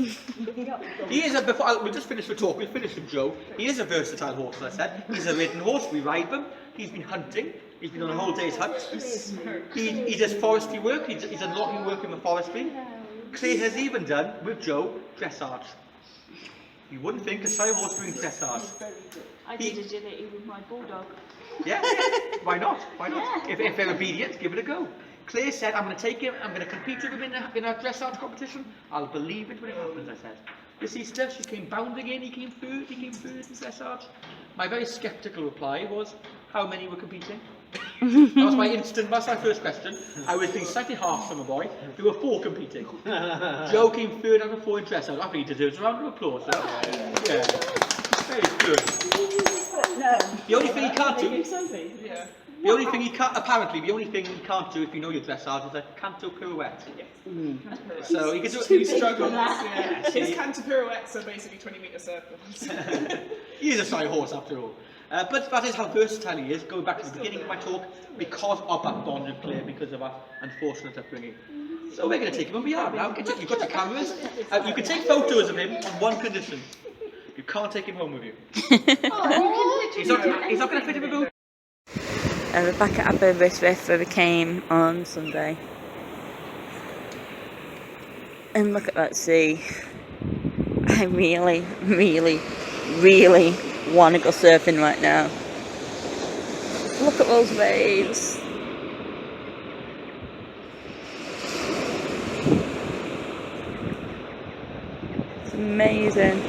He is we'll just finish the talk. We'll finish with Joe. He is a versatile horse, as I said. He's a ridden horse. We ride them. He's been hunting. He's been on a whole day's hunt. He does forestry work. He's done logging work in the forestry. Claire has even done, with Joe, dressage. You wouldn't think a sire horse doing dressage. I did agility with my bulldog. Yeah, why not? Why not? Yeah. If they're obedient, give it a go. Claire said, I'm going to take him, I'm going to compete with him in a dressage competition. I'll believe it when it happens, I said. This Easter, she came bounding in, he came third in dressage. My very sceptical reply was, how many were competing? That was my instant, that's my first question. I was being slightly harsh on the boy. There were 4 competing. Joe came third out of 4 in dressage. I think he deserves a round of applause. Yeah. Very good. The only thing he can't do... Yeah. The only thing he can't, apparently, the only thing he can't do if you know your dressage is a canto pirouette. So he can do it. He struggles. Yeah. His canter pirouettes are basically 20-metre circles. He is a sorry horse after all. But that is how versatile he is, going back to the beginning of my talk, because of that bond with Claire, because of that unfortunate upbringing. So we're going to take him on the yard now. You've got your cameras. You can take photos of him on one condition. You can't take him home with you. He's not going to fit in a boat. We're back at Aberystwyth where we came on Sunday. And look at that sea. I really, really, really want to go surfing right now. Look at those waves. It's amazing.